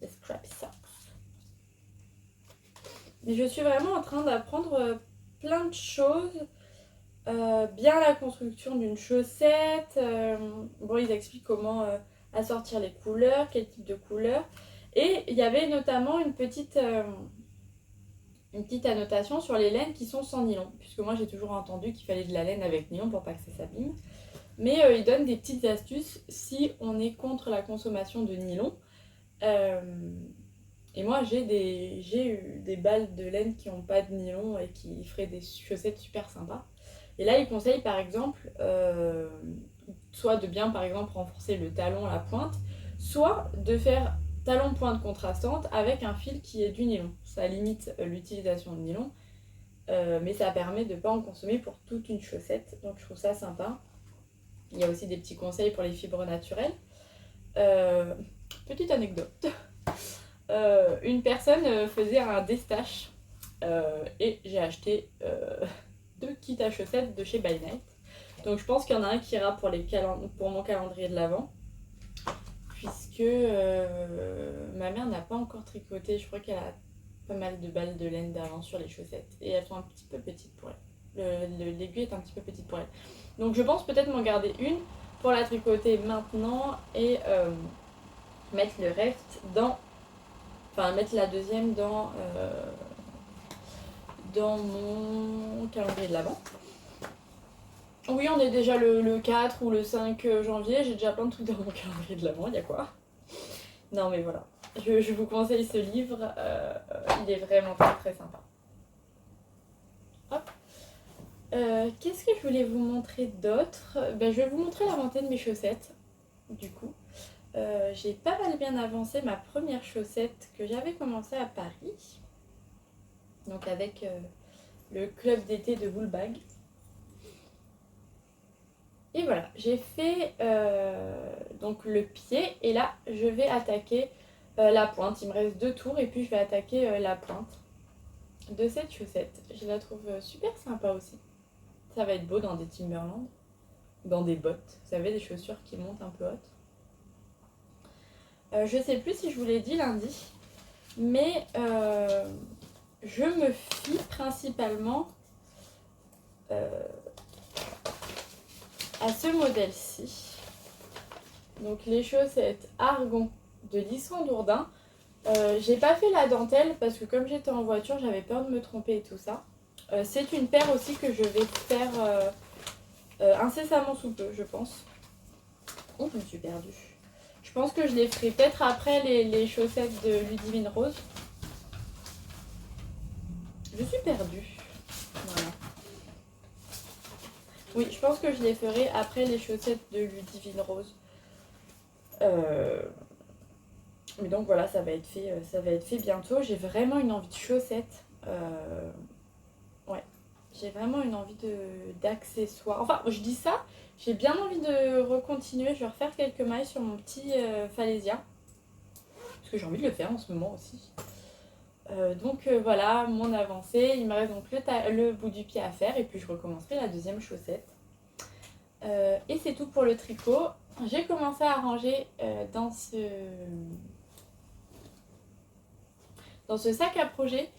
Les Scrappy Socks. Mais je suis vraiment en train d'apprendre plein de choses. Bien la construction d'une chaussette. Bon, ils expliquent comment assortir les couleurs, quel type de couleurs. Et il y avait notamment une petite annotation sur les laines qui sont sans nylon. Puisque moi j'ai toujours entendu qu'il fallait de la laine avec nylon pour pas que ça s'abîme. Mais ils donnent des petites astuces si on est contre la consommation de nylon. Et moi j'ai eu des balles de laine qui n'ont pas de nylon et qui feraient des chaussettes super sympas. Et là, il conseille par exemple, soit de bien par exemple renforcer le talon, la pointe, soit de faire talon pointe contrastante avec un fil qui est du nylon. Ça limite l'utilisation de nylon, mais ça permet de ne pas en consommer pour toute une chaussette. Donc je trouve ça sympa. Il y a aussi des petits conseils pour les fibres naturelles. Petite anecdote. Une personne faisait un destache et j'ai acheté 2 kits à chaussettes de chez By Night. Donc je pense qu'il y en a un qui ira pour mon calendrier de l'Avent. Puisque ma mère n'a pas encore tricoté. Je crois qu'elle a pas mal de balles de laine d'avant sur les chaussettes. Et elles sont un petit peu petites pour elle. L'aiguille est un petit peu petite pour elle. Donc je pense peut-être m'en garder une pour la tricoter maintenant et mettre le reste dans... Enfin mettre la deuxième dans mon calendrier de l'Avent. Oui, on est déjà le 4 ou le 5 janvier, j'ai déjà plein de trucs dans mon calendrier de l'Avent, il y a quoi. Non mais voilà, je vous conseille ce livre, il est vraiment très sympa. Hop. Qu'est-ce que je voulais vous montrer d'autre ? Je vais vous montrer la montée de mes chaussettes, du coup. J'ai pas mal bien avancé ma première chaussette que j'avais commencé à Paris. Donc avec le club d'été de Woolbag. Et voilà, j'ai fait donc le pied et là je vais attaquer la pointe. Il me reste 2 tours et puis je vais attaquer la pointe de cette chaussette. Je la trouve super sympa aussi. Ça va être beau dans des Timberland, dans des bottes. Vous savez, des chaussures qui montent un peu hautes. Je sais plus si je vous l'ai dit lundi, mais je me fie principalement à ce modèle-ci. Donc les chaussettes Argon de Lisandre Dourdin. J'ai pas fait la dentelle parce que comme j'étais en voiture, j'avais peur de me tromper et tout ça. C'est une paire aussi que je vais faire incessamment sous peu, je pense. Oh, je me suis perdue. Je pense que je les ferai peut-être après les chaussettes de Ludivine Rose. Je suis perdue. Voilà. Oui, je pense que je les ferai après les chaussettes de Ludivine Rose. Mais donc voilà, ça va être fait bientôt. J'ai vraiment une envie de chaussettes. Ouais, j'ai vraiment une envie d'accessoires. Enfin, je dis ça, j'ai bien envie de recontinuer. Je vais refaire quelques mailles sur mon petit Falaisia. Parce que j'ai envie de le faire en ce moment aussi. Donc voilà, mon avancée. Il me reste donc le bout du pied à faire. Et puis je recommencerai la deuxième chaussette. Et c'est tout pour le tricot. J'ai commencé à ranger dans ce sac à projet.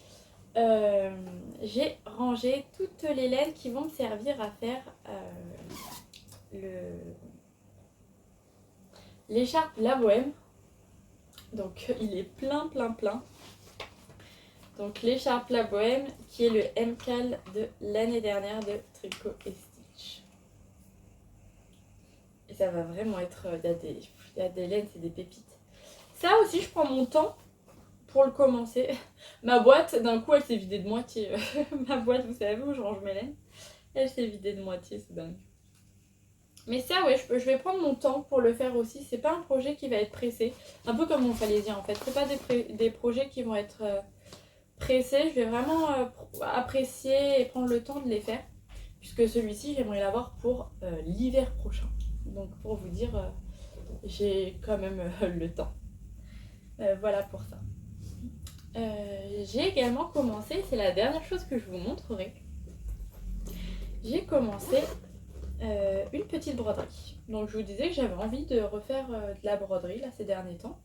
J'ai rangé toutes les laines qui vont me servir à faire l'écharpe La Bohème. Donc il est plein. Donc l'écharpe La Bohème qui est le MCAL de l'année dernière de Tricot et Stitch. Et ça va vraiment être... Il y a des laines, c'est des pépites. Ça aussi, je prends mon temps pour le commencer. Ma boîte, d'un coup, elle s'est vidée de moitié. Ma boîte, vous savez où je range mes laines, elle s'est vidée de moitié, c'est dingue. Mais ça, ouais, je vais prendre mon temps pour le faire aussi. C'est pas un projet qui va être pressé. Un peu comme mon Falaisia en fait. C'est pas des projets qui vont être pressés. Je vais vraiment apprécier et prendre le temps de les faire. Puisque celui-ci, j'aimerais l'avoir pour l'hiver prochain. Donc pour vous dire, j'ai quand même le temps. Voilà pour ça. J'ai également commencé, c'est la dernière chose que je vous montrerai. J'ai commencé une petite broderie. Donc je vous disais que j'avais envie de refaire de la broderie là ces derniers temps.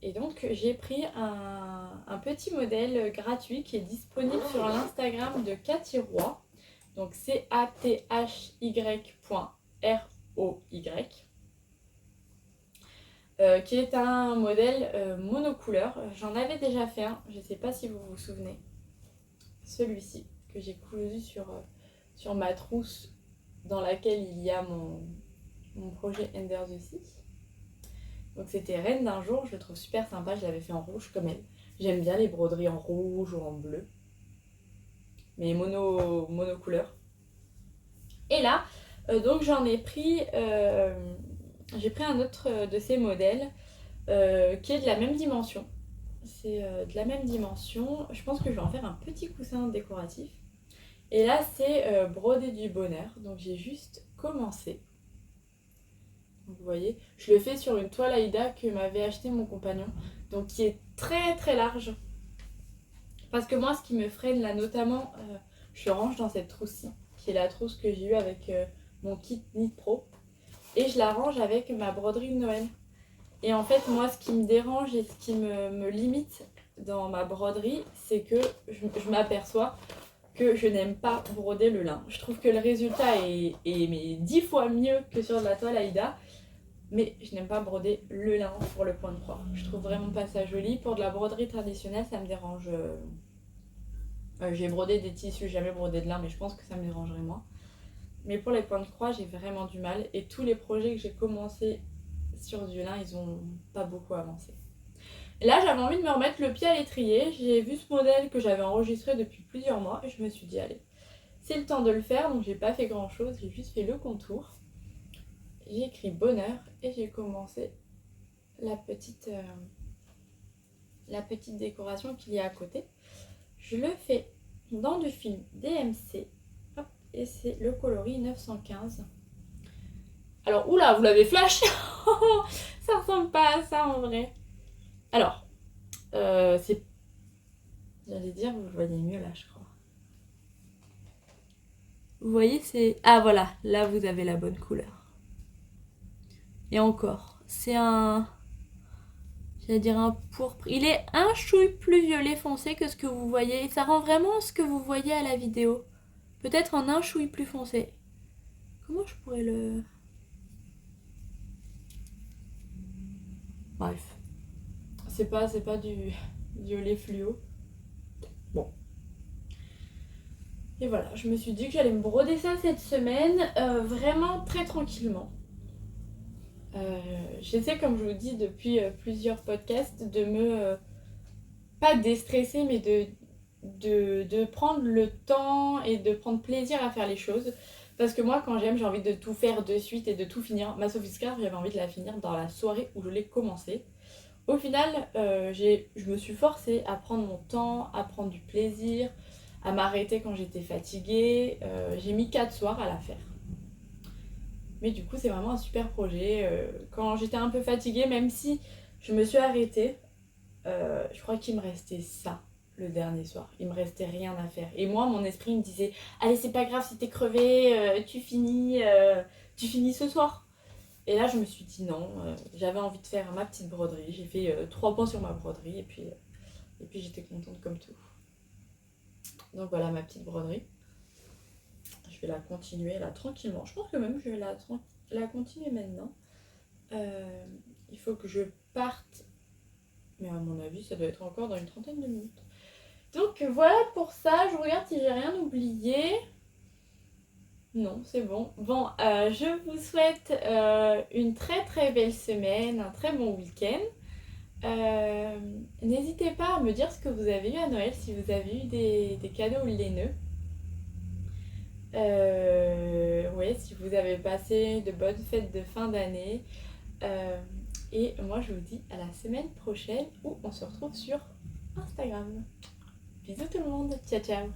Et donc j'ai pris un petit modèle gratuit qui est disponible sur l'Instagram de Cathy Roy. Donc c'est athy.roy. Qui est un modèle monocouleur. J'en avais déjà fait un, je ne sais pas si vous vous souvenez. Celui-ci que j'ai cousu sur ma trousse dans laquelle il y a mon projet Ender the Sea. Donc c'était Reine d'un jour, je le trouve super sympa, je l'avais fait en rouge comme elle. J'aime bien les broderies en rouge ou en bleu. Mais monocouleur. Et là, donc j'en ai pris... j'ai pris un autre de ces modèles qui est de la même dimension. C'est de la même dimension. Je pense que je vais en faire un petit coussin décoratif. Et là, c'est brodé du bonheur. Donc j'ai juste commencé. Donc, vous voyez, je le fais sur une toile Aïda que m'avait acheté mon compagnon. Donc qui est très large. Parce que moi, ce qui me freine là, notamment, je range dans cette trousse-ci, qui est la trousse que j'ai eue avec mon kit Knit Pro. Et je la range avec ma broderie de Noël. Et en fait, moi, ce qui me dérange et ce qui me limite dans ma broderie, c'est que je m'aperçois que je n'aime pas broder le lin. Je trouve que le résultat est mais 10 fois mieux que sur de la toile Aïda, mais je n'aime pas broder le lin pour le point de croix. Je trouve vraiment pas ça joli. Pour de la broderie traditionnelle, ça me dérange. J'ai brodé des tissus, j'ai jamais brodé de lin, mais je pense que ça me dérangerait moins. Mais pour les points de croix, j'ai vraiment du mal. Et tous les projets que j'ai commencé sur du lin, ils ont pas beaucoup avancé. Et là, j'avais envie de me remettre le pied à l'étrier. J'ai vu ce modèle que j'avais enregistré depuis plusieurs mois et je me suis dit, allez, c'est le temps de le faire. Donc j'ai pas fait grand chose, j'ai juste fait le contour. J'ai écrit bonheur et j'ai commencé la petite décoration qu'il y a à côté. Je le fais dans du film DMC. Hop, et c'est le coloris 915. Alors, oula, vous l'avez flash. Ça ressemble pas à ça en vrai. Alors, c'est... J'allais dire, vous le voyez mieux là, je crois. Vous voyez, c'est... Ah voilà, là vous avez la bonne couleur. Et encore, c'est un... J'allais dire un pourpre. Il est un chouille plus violet foncé que ce que vous voyez. Et ça rend vraiment ce que vous voyez à la vidéo. Peut-être en un chouille plus foncé. Comment je pourrais le... Bref. C'est pas du violet fluo. Bon. Et voilà, je me suis dit que j'allais me broder ça cette semaine, vraiment très tranquillement. J'essaie, comme je vous dis depuis plusieurs podcasts, de me... pas déstresser, mais de prendre le temps et de prendre plaisir à faire les choses. Parce que moi, quand j'aime, j'ai envie de tout faire de suite et de tout finir. Ma Sophie's Card, j'avais envie de la finir dans la soirée où je l'ai commencé. Au final, je me suis forcée à prendre mon temps, à prendre du plaisir, à m'arrêter quand j'étais fatiguée. J'ai mis 4 soirs à la faire. Mais du coup, c'est vraiment un super projet. Quand j'étais un peu fatiguée, même si je me suis arrêtée, je crois qu'il me restait ça le dernier soir. Il me restait rien à faire. Et moi, mon esprit me disait, allez, c'est pas grave si t'es crevé, tu finis ce soir. Et là, je me suis dit non, j'avais envie de faire ma petite broderie. J'ai fait 3 points sur ma broderie et puis j'étais contente comme tout. Donc voilà ma petite broderie. Je vais la continuer là tranquillement. Je pense que même je vais la continuer maintenant. Il faut que je parte. Mais à mon avis, ça doit être encore dans une trentaine de minutes. Donc voilà pour ça. Je regarde si j'ai rien oublié. Non, c'est bon. Bon, je vous souhaite une très très belle semaine, un très bon week-end. N'hésitez pas à me dire ce que vous avez eu à Noël, si vous avez eu des cadeaux laineux. Ouais, si vous avez passé de bonnes fêtes de fin d'année. Et moi, je vous dis à la semaine prochaine où on se retrouve sur Instagram. Bisous tout le monde, ciao ciao.